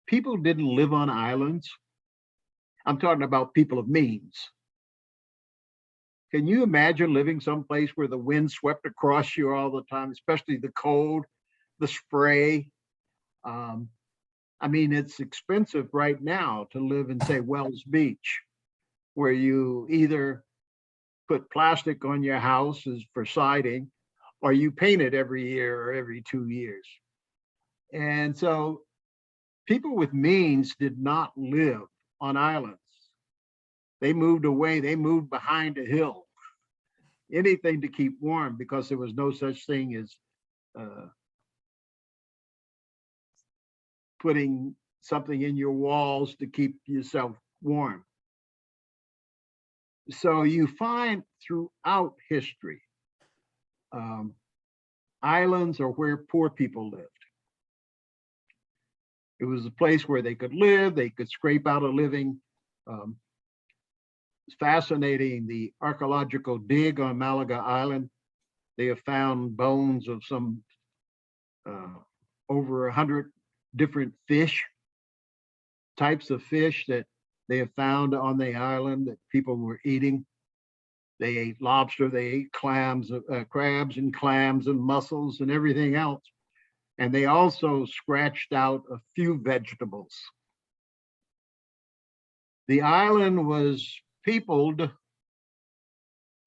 people didn't live on islands. I'm talking about people of means. Can you imagine living someplace where the wind swept across you all the time, especially the cold, the spray? It's expensive right now to live in, say, Wells Beach, where you either put plastic on your house as for siding, or you paint it every year or every 2 years. And so people with means did not live on islands. They moved away, they moved behind a hill, anything to keep warm, because there was no such thing as putting something in your walls to keep yourself warm. So you find throughout history, islands are where poor people lived. It was a place where they could live, they could scrape out a living. It's fascinating, the archaeological dig on Malaga Island. They have found bones of some over 100 different types of fish that they have found on the island that people were eating. They ate lobster, they ate crabs and clams and mussels and everything else. And they also scratched out a few vegetables. The island was peopled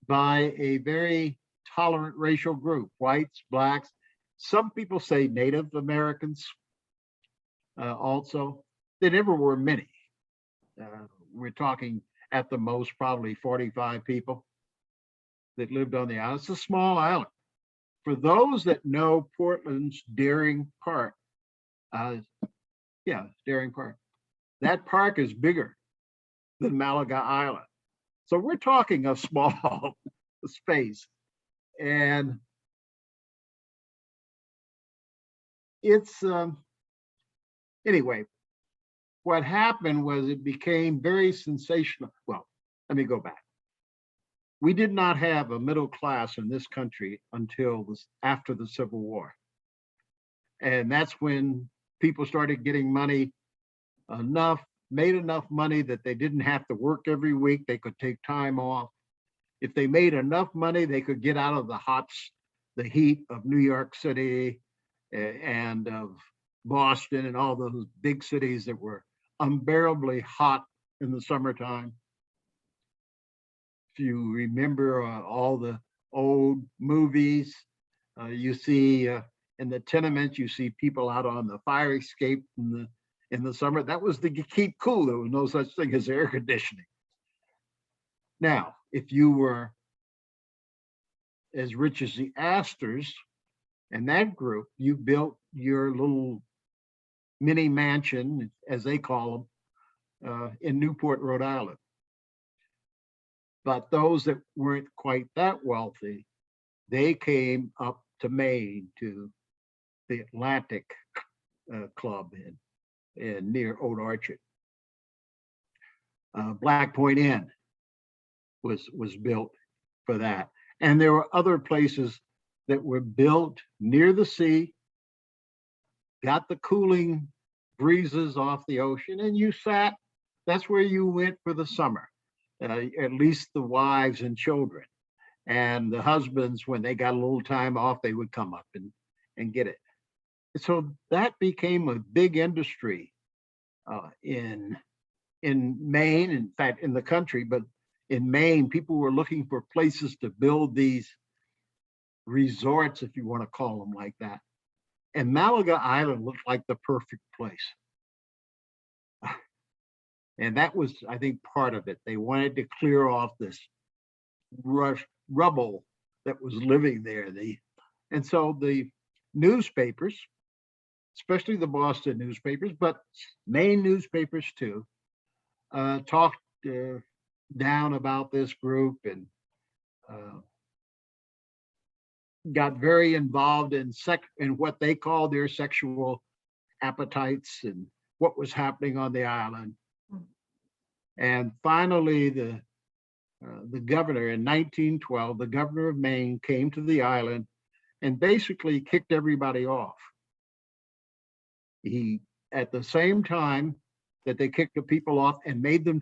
by a very tolerant racial group, whites, blacks. Some people say Native Americans also. There never were many. We're talking at the most probably 45 people that lived on the island. It's a small island. For those that know Portland's Daring Park, Daring Park, that park is bigger than Malaga Island. So we're talking a small space. And it's, anyway, what happened was it became very sensational. Well, let me go back. We did not have a middle class in this country until after the Civil War. And that's when people started getting money made enough money that they didn't have to work every week. They could take time off. If they made enough money, they could get out of the heat of New York City and of Boston and all those big cities that were unbearably hot in the summertime. If you remember all the old movies, you see in the tenements, you see people out on the fire escape in the summer. That was to keep cool. There was no such thing as air conditioning. Now, if you were as rich as the Astors and that group, you built your little mini mansion, as they call them, in Newport, Rhode Island. But those that weren't quite that wealthy, they came up to Maine, to the Atlantic Club in near Old Orchard. Black Point Inn was built for that. And there were other places that were built near the sea, got the cooling breezes off the ocean, and you sat, that's where you went for the summer, at least the wives and children. And the husbands, when they got a little time off, they would come up and get it. So that became a big industry in Maine, in fact, in the country, but in Maine, people were looking for places to build these resorts, if you want to call them like that. And Malaga Island looked like the perfect place. And that was, I think, part of it. They wanted to clear off this rubble that was living there. And so the newspapers, especially the Boston newspapers, but Maine newspapers too, talked down about this group and got very involved in what they called their sexual appetites and what was happening on the island. And finally, the governor in 1912, the governor of Maine, came to the island and basically kicked everybody off. He, at the same time that they kicked the people off and made them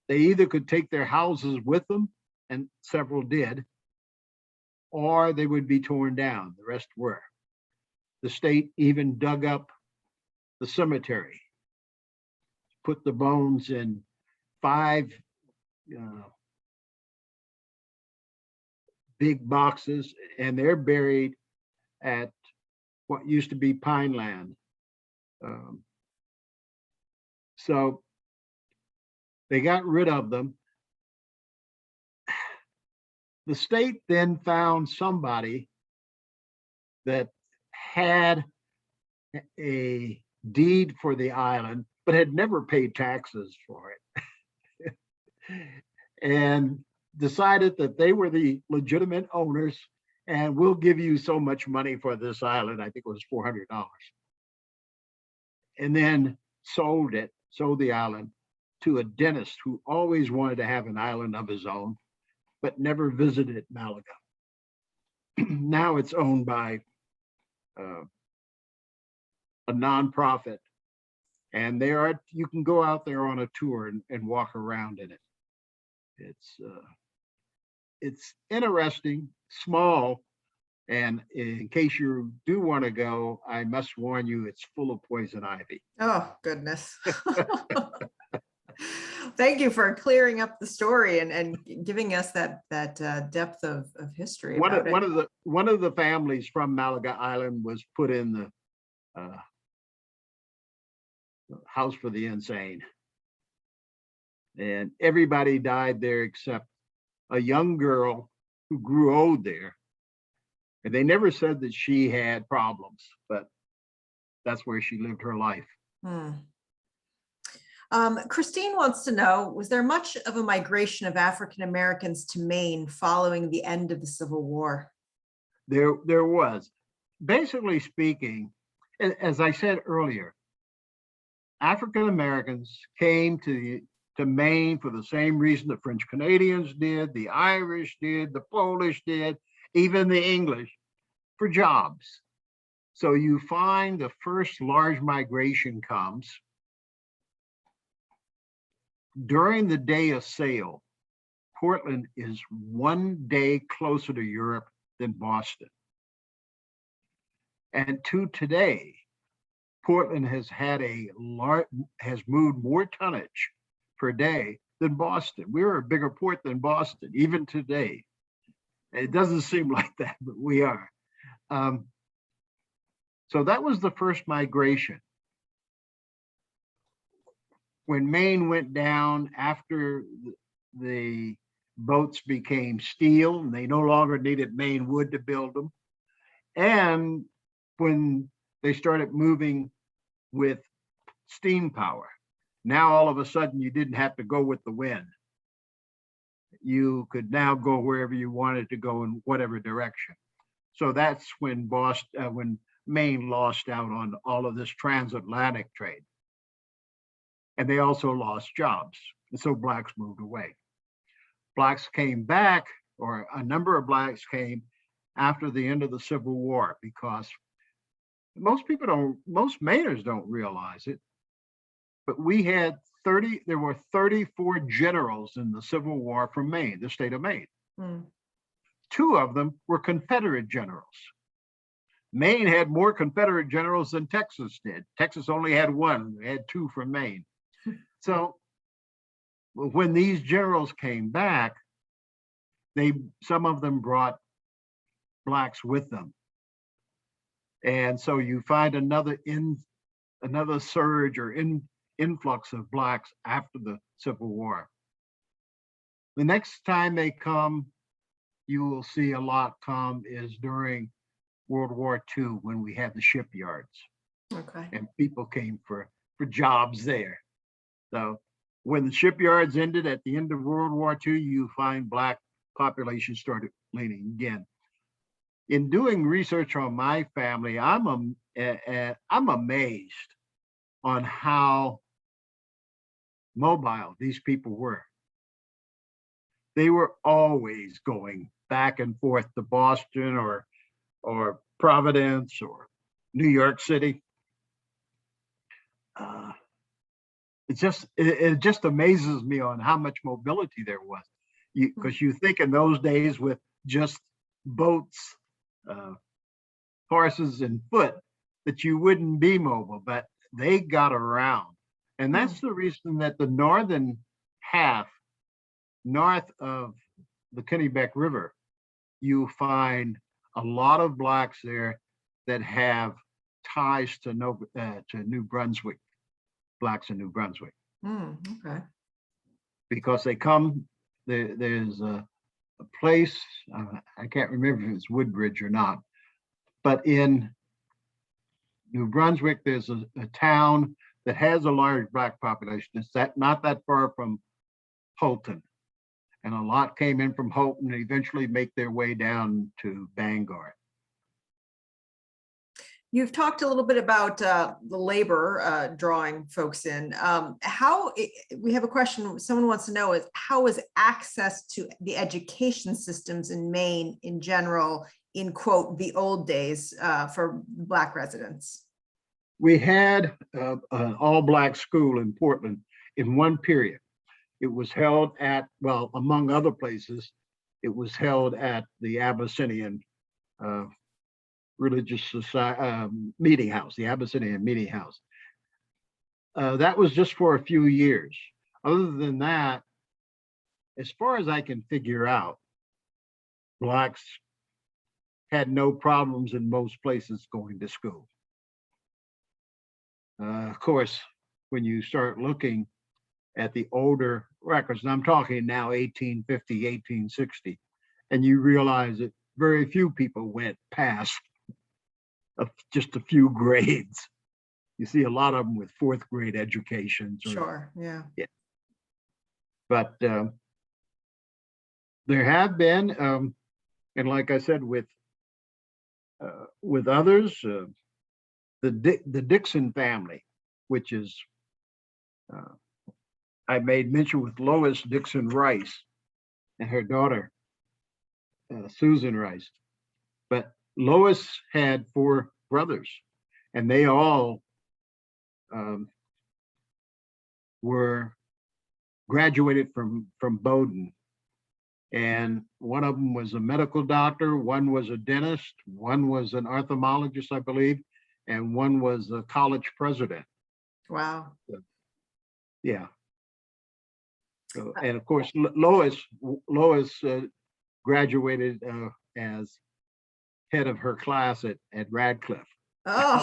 they either could take their houses with them, and several did, or they would be torn down. The rest were. The state even dug up the cemetery, put the bones in 5 big boxes, and they're buried at what used to be Pineland. So they got rid of them. The state then found somebody that had a deed for the island, but had never paid taxes for it. And decided that they were the legitimate owners, and we'll give you so much money for this island. I think it was $400. And then sold the island to a dentist who always wanted to have an island of his own, but never visited Malaga. Now it's owned by a nonprofit, and you can go out there on a tour and walk around in it. It's interesting, small, and in case you do want to go, I must warn you, it's full of poison ivy. Oh, goodness. Thank you for clearing up the story and giving us that depth of history. One of the families from Malaga Island was put in the house for the insane, and everybody died there except a young girl who grew old there. And they never said that she had problems, but that's where she lived her life. Christine wants to know, was there much of a migration of African Americans to Maine following the end of the Civil War? There was. Basically speaking, as I said earlier, African Americans came to Maine for the same reason the French Canadians did, the Irish did, the Polish did, even the English, for jobs. So you find the first large migration comes during the day of sail. Portland is one day closer to Europe than Boston. And to today, Portland has moved more tonnage per day than Boston. We're a bigger port than Boston, even today. It doesn't seem like that, but we are. So that was the first migration. When Maine went down after the boats became steel and they no longer needed Maine wood to build them, and when they started moving with steam power, now all of a sudden you didn't have to go with the wind. You could now go wherever you wanted to go in whatever direction. So that's when when Maine lost out on all of this transatlantic trade. And they also lost jobs. And so blacks moved away. Blacks came back, or a number of blacks came after the end of the Civil War, because most Mainers don't realize it, but there were 34 generals in the Civil War from Maine, the state of Maine. 2 of them were Confederate generals. Maine had more Confederate generals than Texas did. Texas only had 1, they had 2 from Maine. So when these generals came back, some of them brought blacks with them. And so you find another surge or influx of blacks after the Civil War. The next time they come, you will see a lot come is during World War II, when we had the shipyards. Okay. And people came for jobs there. So when the shipyards ended at the end of World War II, you find black population started leaning again. In doing research on my family, I'm amazed on how mobile these people were. They were always going back and forth to Boston or Providence or New York City. It just amazes me on how much mobility there was. Because you think in those days with just boats, horses and foot, that you wouldn't be mobile, but they got around. And that's the reason that the northern half, north of the Kennebec River, you find a lot of blacks there that have ties to New Brunswick, blacks in New Brunswick. Okay. Because they come, there's a place, I can't remember if it's Woodbridge or not, but in New Brunswick, there's a town that has a large black population. It's not that far from Holton. And a lot came in from Holton and eventually make their way down to Bangor. You've talked a little bit about the labor drawing folks in. We have a question someone wants to know is how was access to the education systems in Maine in general in quote the old days for Black residents? We had an all-Black school in Portland in one period. It was held at, well, among other places, it was held at the Abyssinian religious society meeting house, the Abyssinian meeting house. That was just for a few years. Other than that, as far as I can figure out, Blacks had no problems in most places going to school. Of course, when you start looking at the older records, and I'm talking now 1850, 1860, and you realize that very few people went past just a few grades. You see a lot of them with fourth grade educations. Sure, yeah. But there have been, and like I said, with others, the Dixon family, which is, I made mention with Lois Dixon Rice and her daughter, Susan Rice. But Lois had 4 brothers, and they all were graduated from Bowdoin. And one of them was a medical doctor, one was a dentist, one was an ophthalmologist, I believe, and one was a college president. Wow. Yeah. So, and of course, Lois graduated as head of her class at Radcliffe. Oh,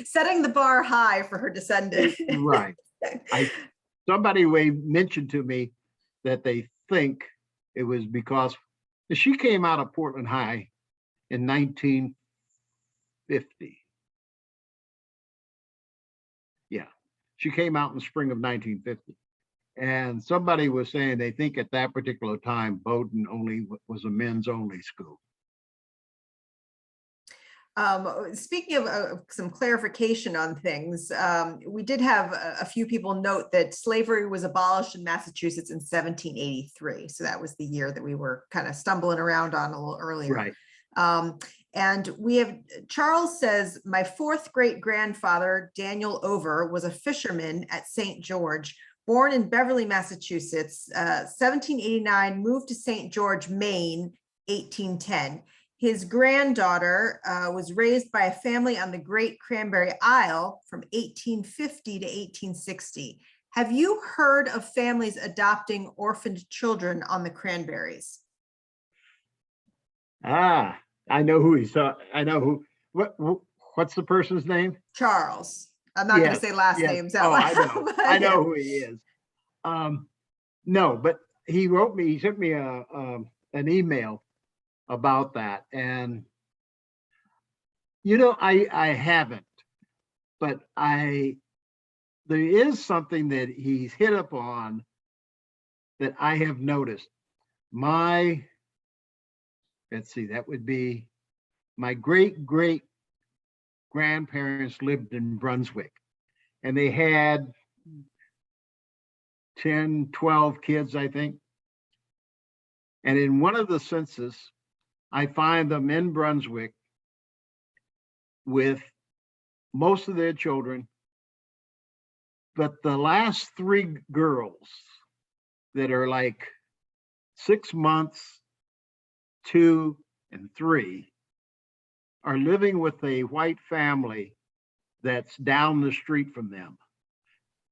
setting the bar high for her descendant. Right. Somebody mentioned to me that they think it was because she came out of Portland High in 1950. Yeah, she came out in the spring of 1950. And somebody was saying they think at that particular time, Bowdoin only was a men's only school. Speaking of some clarification on things, we did have a few people note that slavery was abolished in Massachusetts in 1783. So that was the year that we were kind of stumbling around on a little earlier. Right. And we have, Charles says, my 4th great grandfather, Daniel Over, was a fisherman at St. George, born in Beverly, Massachusetts, 1789, moved to St. George, Maine, 1810. His granddaughter was raised by a family on the Great Cranberry Isle from 1850 to 1860. Have you heard of families adopting orphaned children on the Cranberries? Ah, I know who he's talking. I know who. What's the person's name? Charles. I'm not going to say last names out loud. I know. I know who he is. No, but he wrote me. He sent me an email about that, and I haven't, but there is something that he's hit upon that I have noticed. Let's see, that would be my great grandparents lived in Brunswick, and they had 10, 12 kids, I think. And in one of the census, I find them in Brunswick with most of their children, but the last 3 girls that are like 6 months, 2 and 3 are living with a white family that's down the street from them.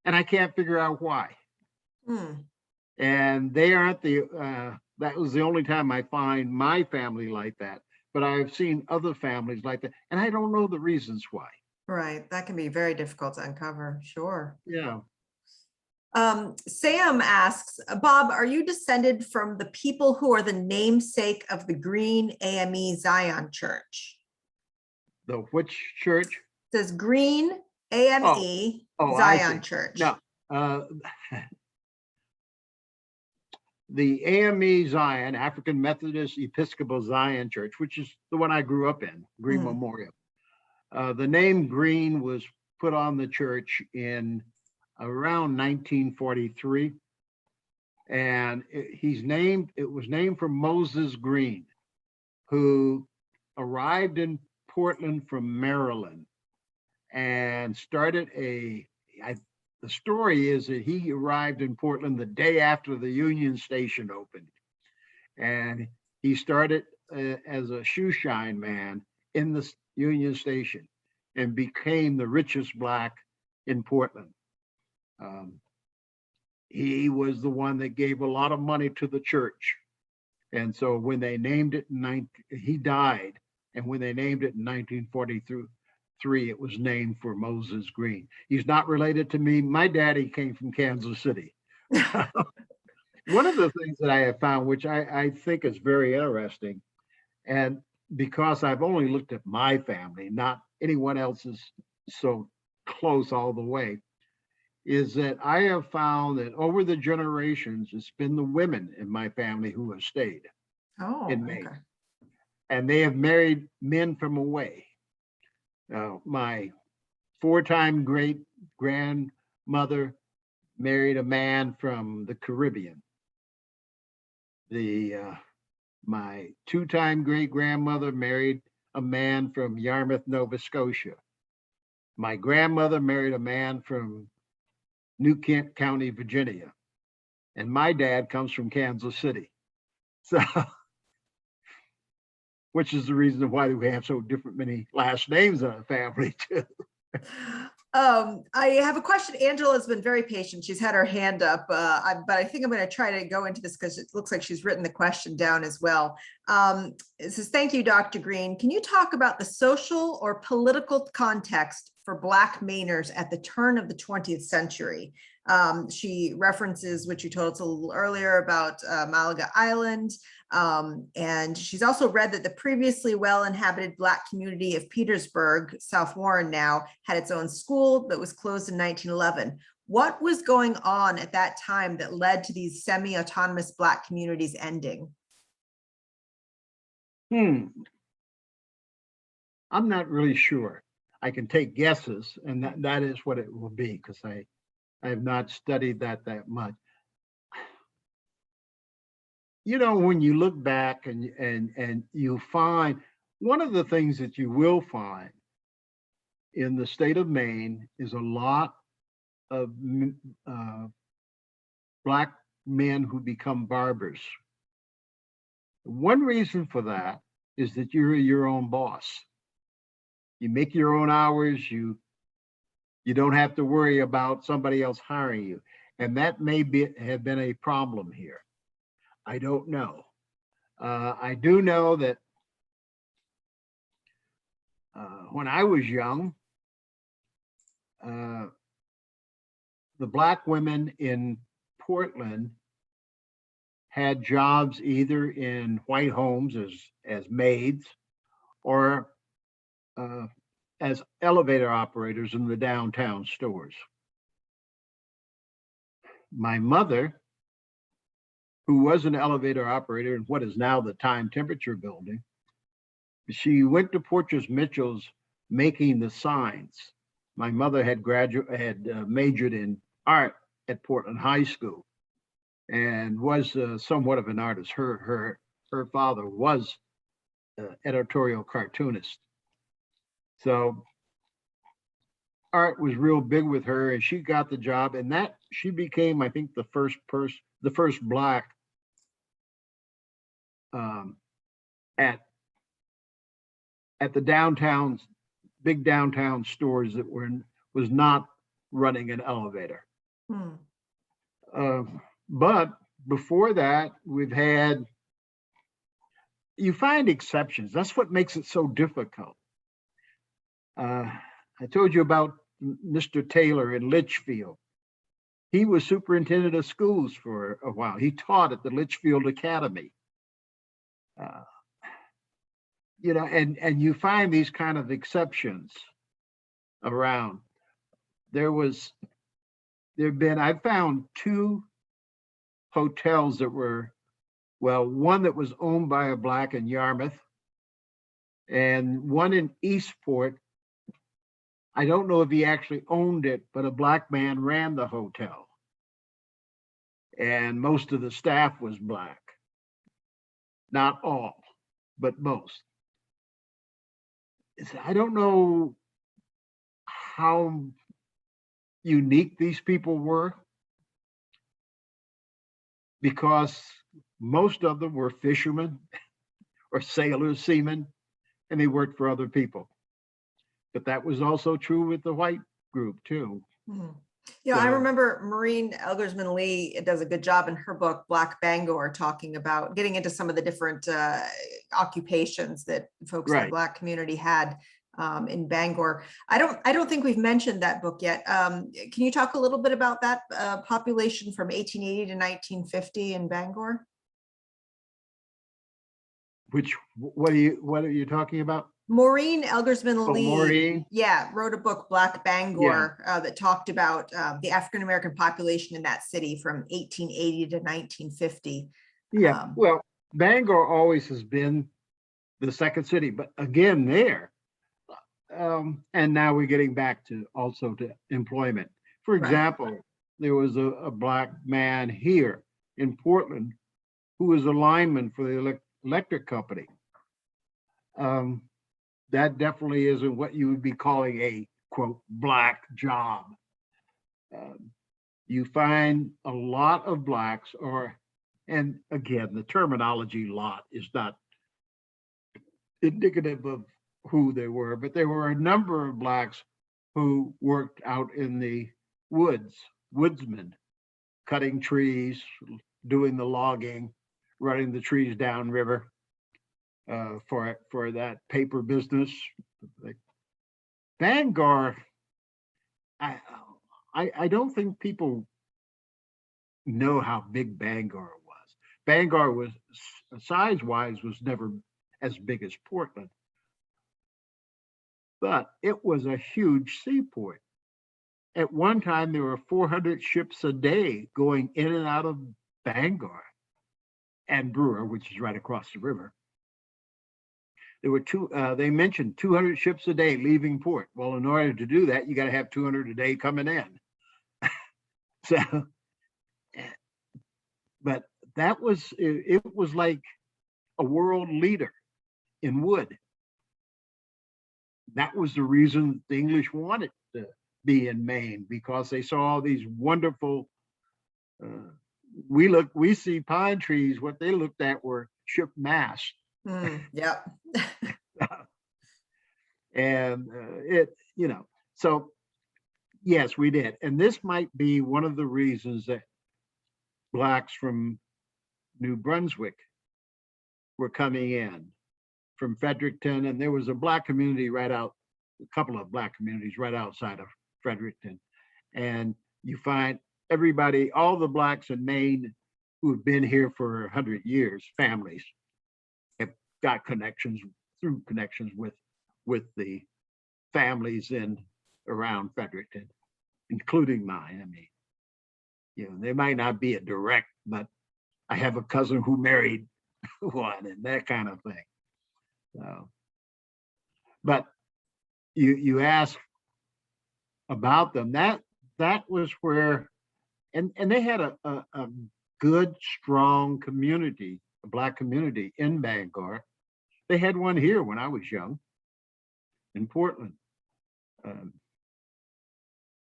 And I can't figure out why. And they aren't that was the only time I find my family like that. But I've seen other families like that, and I don't know the reasons why. Right. That can be very difficult to uncover. Sure. Yeah. Sam asks, Bob, are you descended from the people who are the namesake of the Greene AME Zion Church? The which church? It says Greene AME Zion Church. No. The AME Zion, African Methodist Episcopal Zion Church, which is the one I grew up in, Greene Memorial. The name Greene was put on the church in around 1943. And it was named for Moses Greene, who arrived in Portland from Maryland and started the story is that he arrived in Portland the day after the Union Station opened. And he started as a shoe shine man in the Union Station and became the richest Black in Portland. He was the one that gave a lot of money to the church. And so when they named it, he died. And when they named it in 1943, it was named for Moses Greene. He's not related to me. My daddy came from Kansas City. One of the things that I have found, which I think is very interesting, and because I've only looked at my family, not anyone else's so close all the way, is that I have found that over the generations, it's been the women in my family who have stayed in Maine. Okay. And they have married men from away. My 4-time great grandmother married a man from the Caribbean. My 2-time great grandmother married a man from Yarmouth, Nova Scotia. My grandmother married a man from New Kent County, Virginia. And my dad comes from Kansas City. So, which is the reason why we have so different many last names in our family too. I have a question. Angela's been very patient. She's had her hand up, but I think I'm going to try to go into this because it looks like she's written the question down as well. It says, thank you, Dr. Greene. Can you talk about the social or political context for Black Mainers at the turn of the 20th century? She references what you told us a little earlier about Malaga Island. And she's also read that the previously well-inhabited Black community of Petersburg, South Warren now, had its own school that was closed in 1911. What was going on at that time that led to these semi-autonomous Black communities ending? I'm not really sure. I can take guesses, and that is what it will be, because I have not studied that much. You know, when you look back and you find, one of the things that you will find in the state of Maine is a lot of Black men who become barbers. One reason for that is that you're your own boss. You make your own hours, you don't have to worry about somebody else hiring you. And that may have been a problem here. I don't know. I do know that when I was young, the Black women in Portland had jobs either in white homes as maids or as elevator operators in the downtown stores. My mother, who was an elevator operator in what is now the Time Temperature building, she went to Porteous Mitchell's making the signs. My mother had majored in art at Portland High School and was somewhat of an artist. Her father was an editorial cartoonist. So art was real big with her, and she got the job, and that she became, I think, the first Black at the big downtown stores that was not running an elevator. But before that, you find exceptions. That's what makes it so difficult. I told you about Mr. Taylor in Litchfield. He was superintendent of schools for a while. He taught at the Litchfield Academy. You know, and you find these kind of exceptions around. I found 2 hotels that were, one that was owned by a Black in Yarmouth, and one in Eastport I don't know if he actually owned it, but a black man ran the hotel. And most of the staff was black. Not all, but most. I don't know how unique these people were, because most of them were fishermen or sailors, seamen, and they worked for other people. But that was also true with the white group too. Mhm. You know, I remember Maureen Elgersman Lee does a good job in her book, Black Bangor, talking about getting into some of the different occupations that folks in the Right. Black community had in Bangor. I don't think we've mentioned that book yet. Can you talk a little bit about that population from 1880 to 1950 in Bangor? What are you talking about? Maureen Elgersman Oh, Lee, Maureen. yeah, wrote a book, Black Bangor, that talked about the African American population in that city from 1880 to 1950. Yeah. Well, Bangor always has been the second city, but again there, and now we're getting back to also to employment. For Right. example, there was a black man here in Portland who was a lineman for the electric company. That definitely isn't what you would be calling a quote black job. You find a lot of blacks, and again, the terminology "lot" is not indicative of who they were, but there were a number of blacks who worked out in the woods, woodsmen, cutting trees, doing the logging, running the trees downriver for that paper business. Bangor, I don't think people know how big Bangor was. Bangor was size-wise was never as big as Portland, but it was a huge seaport. At one time, there were 400 ships a day going in and out of Bangor and Brewer, which is right across the river. There were they mentioned 200 ships a day leaving port. Well, in order to do that, you got to have 200 a day coming in. So, but it was like a world leader in wood. That was the reason the English wanted to be in Maine, because they saw all these wonderful, we see pine trees, what they looked at were ship masts. Yeah. And so yes, we did. And this might be one of the reasons that blacks from New Brunswick were coming in from Fredericton. And there was a black community a couple of black communities right outside of Fredericton. And you find all the blacks in Maine who've been here for 100 years, families, have got connections with the families in around Fredericton, including mine. I mean, they might not be a direct, but I have a cousin who married one and that kind of thing. So, but you ask about them, that was where, and they had a good, strong community, a black community in Bangor. They had one here when I was young in Portland.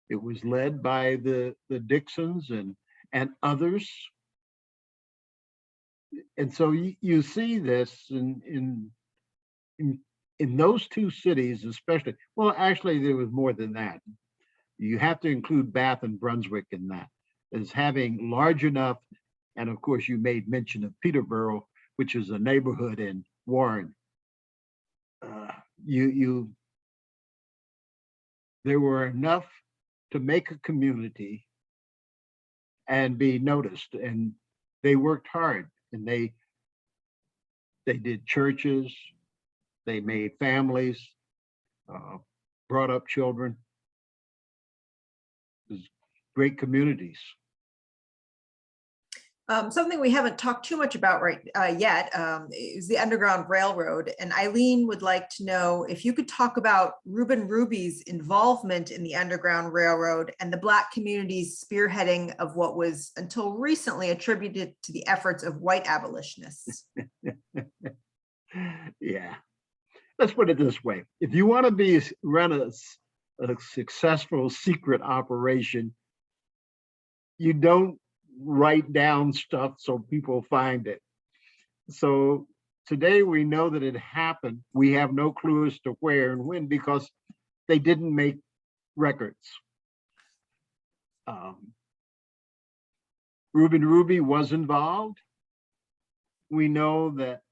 It was led by the Dixons and others. And so you see this in those two cities, especially. Well, actually, there was more than that. You have to include Bath and Brunswick in that, as having large enough. And of course, you made mention of Peterborough, which is a neighborhood in Warren. There were enough to make a community and be noticed, and they worked hard, and they did churches, they made families, brought up children. It was great communities. Something we haven't talked too much about yet is the Underground Railroad. And Eileen would like to know if you could talk about Reuben Ruby's involvement in the Underground Railroad and the Black community's spearheading of what was until recently attributed to the efforts of white abolitionists. Yeah, let's put it this way. If you want to run a successful secret operation, you don't write down stuff so people find it. So today we know that it happened. We have no clue as to where and when because they didn't make records. Reuben Ruby was involved. We know that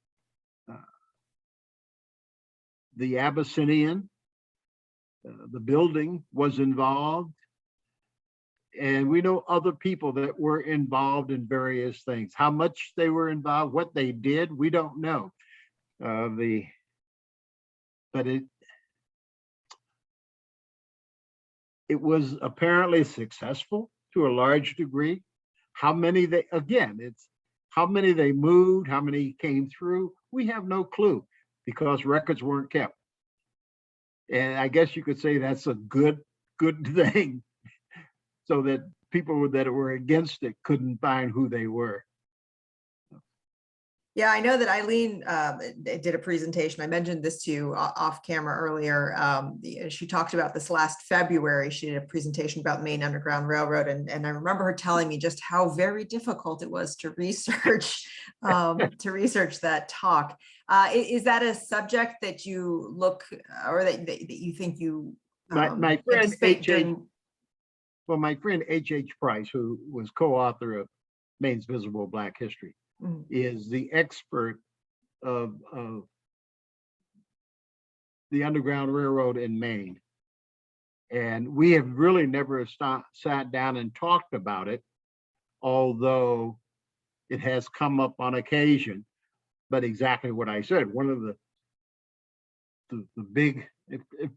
the Abyssinian, the building was involved. And we know other people that were involved in various things. How much they were involved, what they did, we don't know. But it was apparently successful to a large degree. How many they moved, how many came through, we have no clue because records weren't kept. And I guess you could say that's a good thing, so that people that were against it couldn't find who they were. Yeah, I know that Eileen did a presentation. I mentioned this to you off camera earlier. She talked about this last February. She did a presentation about Maine Underground Railroad. And I remember her telling me just how very difficult it was to research that talk. Is that a subject that you look, or that you think you my friend H.H. my friend H.H. Price, who was co-author of Maine's Visible Black History, is the expert of the Underground Railroad in Maine. And we have really never sat down and talked about it, although it has come up on occasion. But exactly what I said, one of the big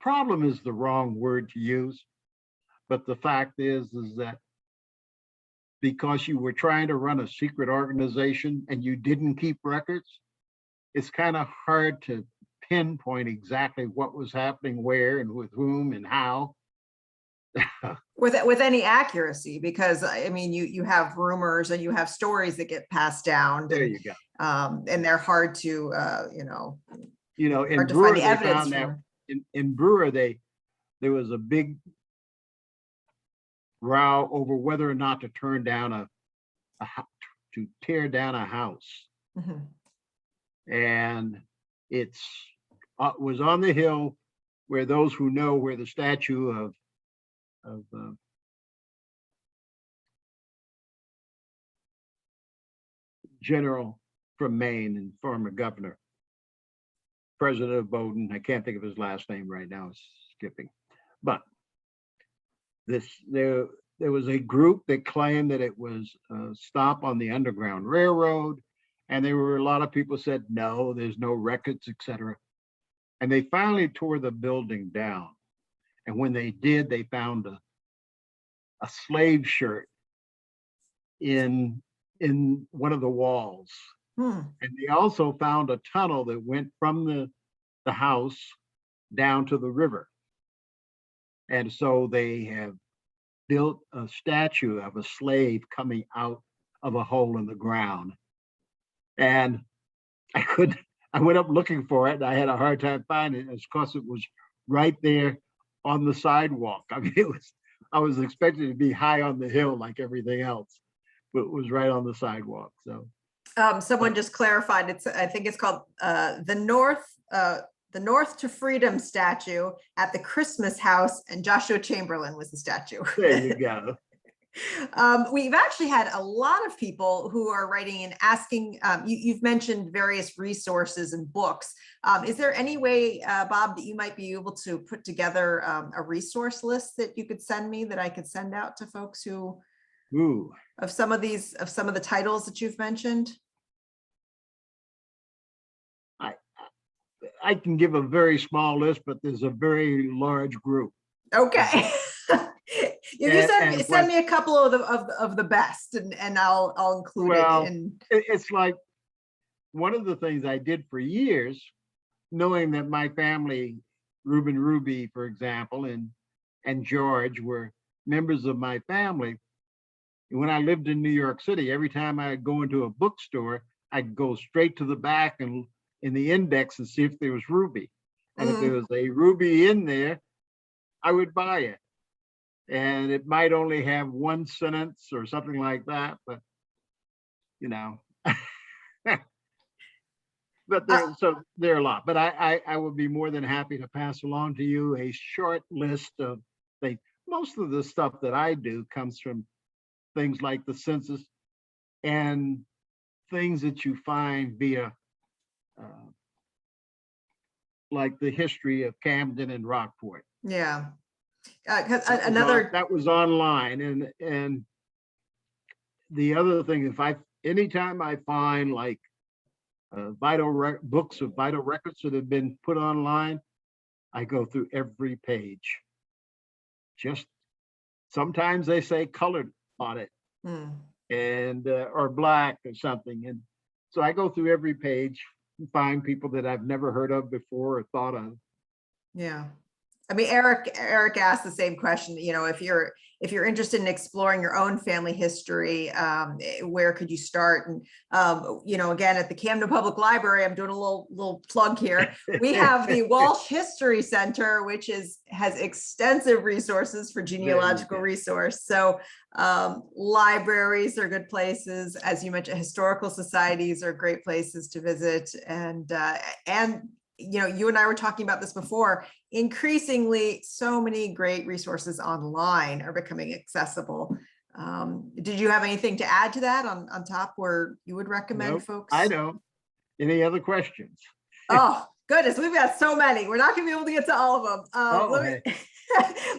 problem is the wrong word to use. But the fact is that because you were trying to run a secret organization and you didn't keep records, it's kind of hard to pinpoint exactly what was happening where and with whom and how. With any accuracy, because I mean, you have rumors and you have stories that get passed down. There you go. And they're hard to, in hard to Brewer, find the they evidence found that for. in Brewer, there was a big row over whether or not to tear down a house. And it was on the hill where those who know where the statue of general from Maine and former governor, president of Bowdoin, I can't think of his last name right now, it's skipping, but there was a group that claimed that it was a stop on the Underground Railroad, and there were a lot of people said no, there's no records, etc. And they finally tore the building down. And when they did, they found a slave shirt in one of the walls. And they also found a tunnel that went from the house down to the river. And so they have built a statue of a slave coming out of a hole in the ground. And I went up looking for it, and I had a hard time finding it because it was right there on the sidewalk. I mean, I was expecting to be high on the hill like everything else, but it was right on the sidewalk. So someone just clarified, I think it's called the North to Freedom statue at the Christmas house, and Joshua Chamberlain was the statue. There you go. We've actually had a lot of people who are writing and asking, you've mentioned various resources and books. Is there any way, Bob, that you might be able to put together a resource list that you could send me, that I could send out to folks who, of some of the titles that you've mentioned? I can give a very small list, but there's a very large group. Okay. You And send me a couple of the best, and I'll include it well, in. it's like one of the things I did for years, knowing that my family, Reuben, Ruby, for example, and George were members of my family. When I lived in New York City, every time I'd go into a bookstore, I'd go straight to the back and in the index and see if there was Ruby. And if there was a Ruby in there, I would buy it. And it might only have one sentence or something like that, but you know. But there are a lot. But I would be more than happy to pass along to you a short list of things. Most of the stuff that I do comes from things like the census and things that you find via like the history of Camden and Rockport. Yeah. That was online, and the other thing, anytime I find like books of vital records that have been put online, I go through every page. Just sometimes they say colored on it, and or black or something, and so I go through every page and find people that I've never heard of before or thought of. Yeah. I mean, Eric asked the same question, if you're interested in exploring your own family history, where could you start? And, again, at the Camden Public Library, I'm doing a little plug here. We have the Walsh History Center, which has extensive resources for genealogical resource. So libraries are good places. As you mentioned, historical societies are great places to visit. And you and I were talking about this before, increasingly, so many great resources online are becoming accessible. Did you have anything to add to that on top where you would recommend folks? I don't. Any other questions? Oh, goodness, we've got so many. We're not going to be able to get to all of them.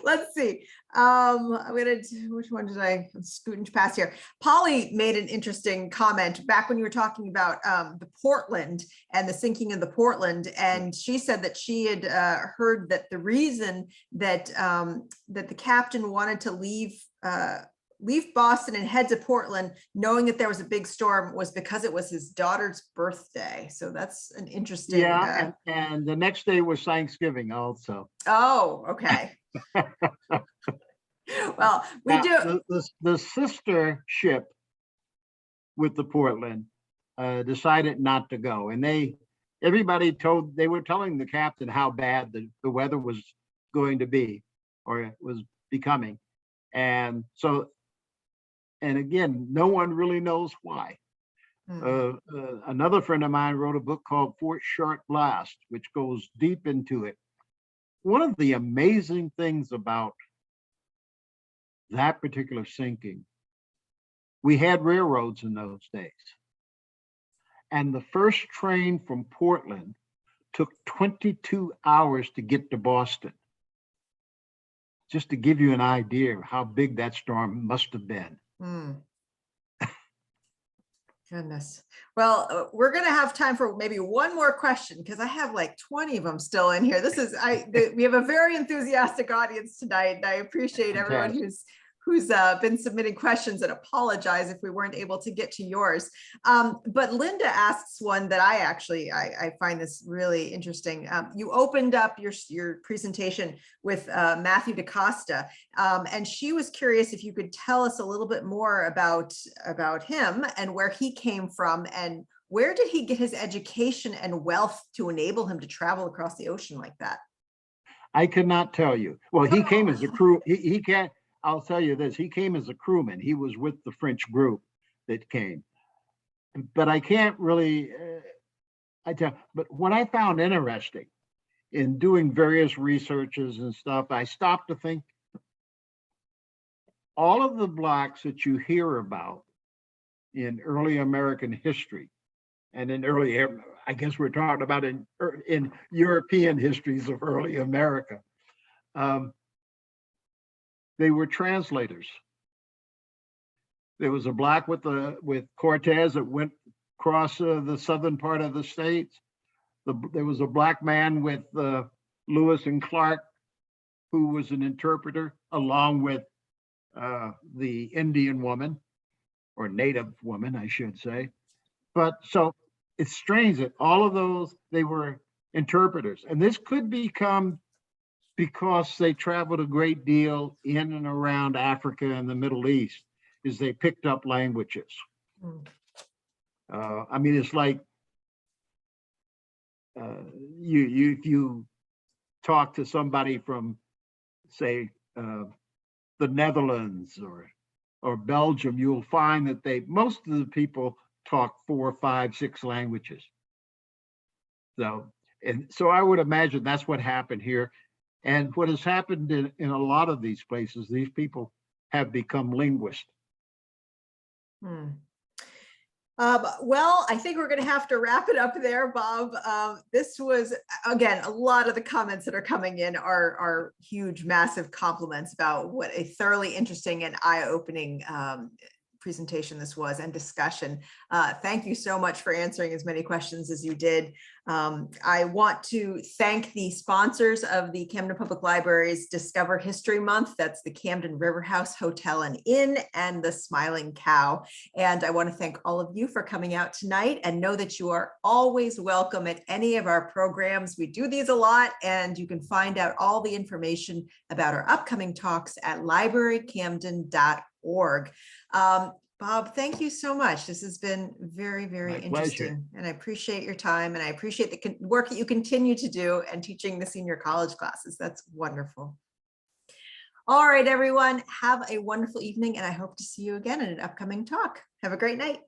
Let's see. Which one did I'm scooting past here? Polly made an interesting comment back when you were talking about the Portland and the sinking of the Portland. And she said that she had heard that the reason that the captain wanted to leave Boston and head to Portland, knowing that there was a big storm, was because it was his daughter's birthday. So that's an interesting. Yeah, and the next day was Thanksgiving also. Oh, okay. Well, the sister ship with the Portland decided not to go, and they were telling the captain how bad the weather was going to be, or it was becoming, and so. And again, no one really knows why. Another friend of mine wrote a book called Fort Short Blast, which goes deep into it. One of the amazing things about that particular sinking, we had railroads in those days. And the first train from Portland took 22 hours to get to Boston. Just to give you an idea of how big that storm must have been. Goodness. Well, we're going to have time for maybe one more question, because I have like 20 of them still in here. We have a very enthusiastic audience tonight, and I appreciate everyone who's been submitting questions, and apologize if we weren't able to get to yours. But Linda asks one that I find this really interesting. You opened up your presentation with Matthew DaCosta, and she was curious if you could tell us a little bit more about him and where he came from, and where did he get his education and wealth to enable him to travel across the ocean like that? I cannot tell you. Well, he came as a crew. He can't. I'll tell you this, he came as a crewman. He was with the French group that came. But I can't really, but what I found interesting in doing various researches and stuff, I stopped to think, all of the Blacks that you hear about in early American history, and in early, I guess we're talking about in European histories of early America, they were translators. There was a Black with Cortez that went across the southern part of the states. There was a Black man with Lewis and Clark, who was an interpreter, along with the Indian woman, or native woman, I should say. But so it's strange that all of those, they were interpreters. And this could become because they traveled a great deal in and around Africa and the Middle East, is they picked up languages. Mm. I mean, it's like you talk to somebody from, say, the Netherlands or Belgium, you'll find that most of the people talk 4, 5, 6 languages. So I would imagine that's what happened here. And what has happened in a lot of these places, these people have become linguists. Hmm. Well, I think we're going to have to wrap it up there, Bob. This was, again, a lot of the comments that are coming in are huge, massive compliments about what a thoroughly interesting and eye-opening presentation this was, and discussion. Thank you so much for answering as many questions as you did. I want to thank the sponsors of the Camden Public Library's Discover History Month. That's the Camden River House Hotel and Inn and the Smiling Cow. And I want to thank all of you for coming out tonight, and know that you are always welcome at any of our programs. We do these a lot, and you can find out all the information about our upcoming talks at librarycamden.org. Bob, thank you so much. This has been very, very interesting. And I appreciate your time, and I appreciate the work that you continue to do and teaching the senior college classes. That's wonderful. All right, everyone, have a wonderful evening, and I hope to see you again in an upcoming talk. Have a great night.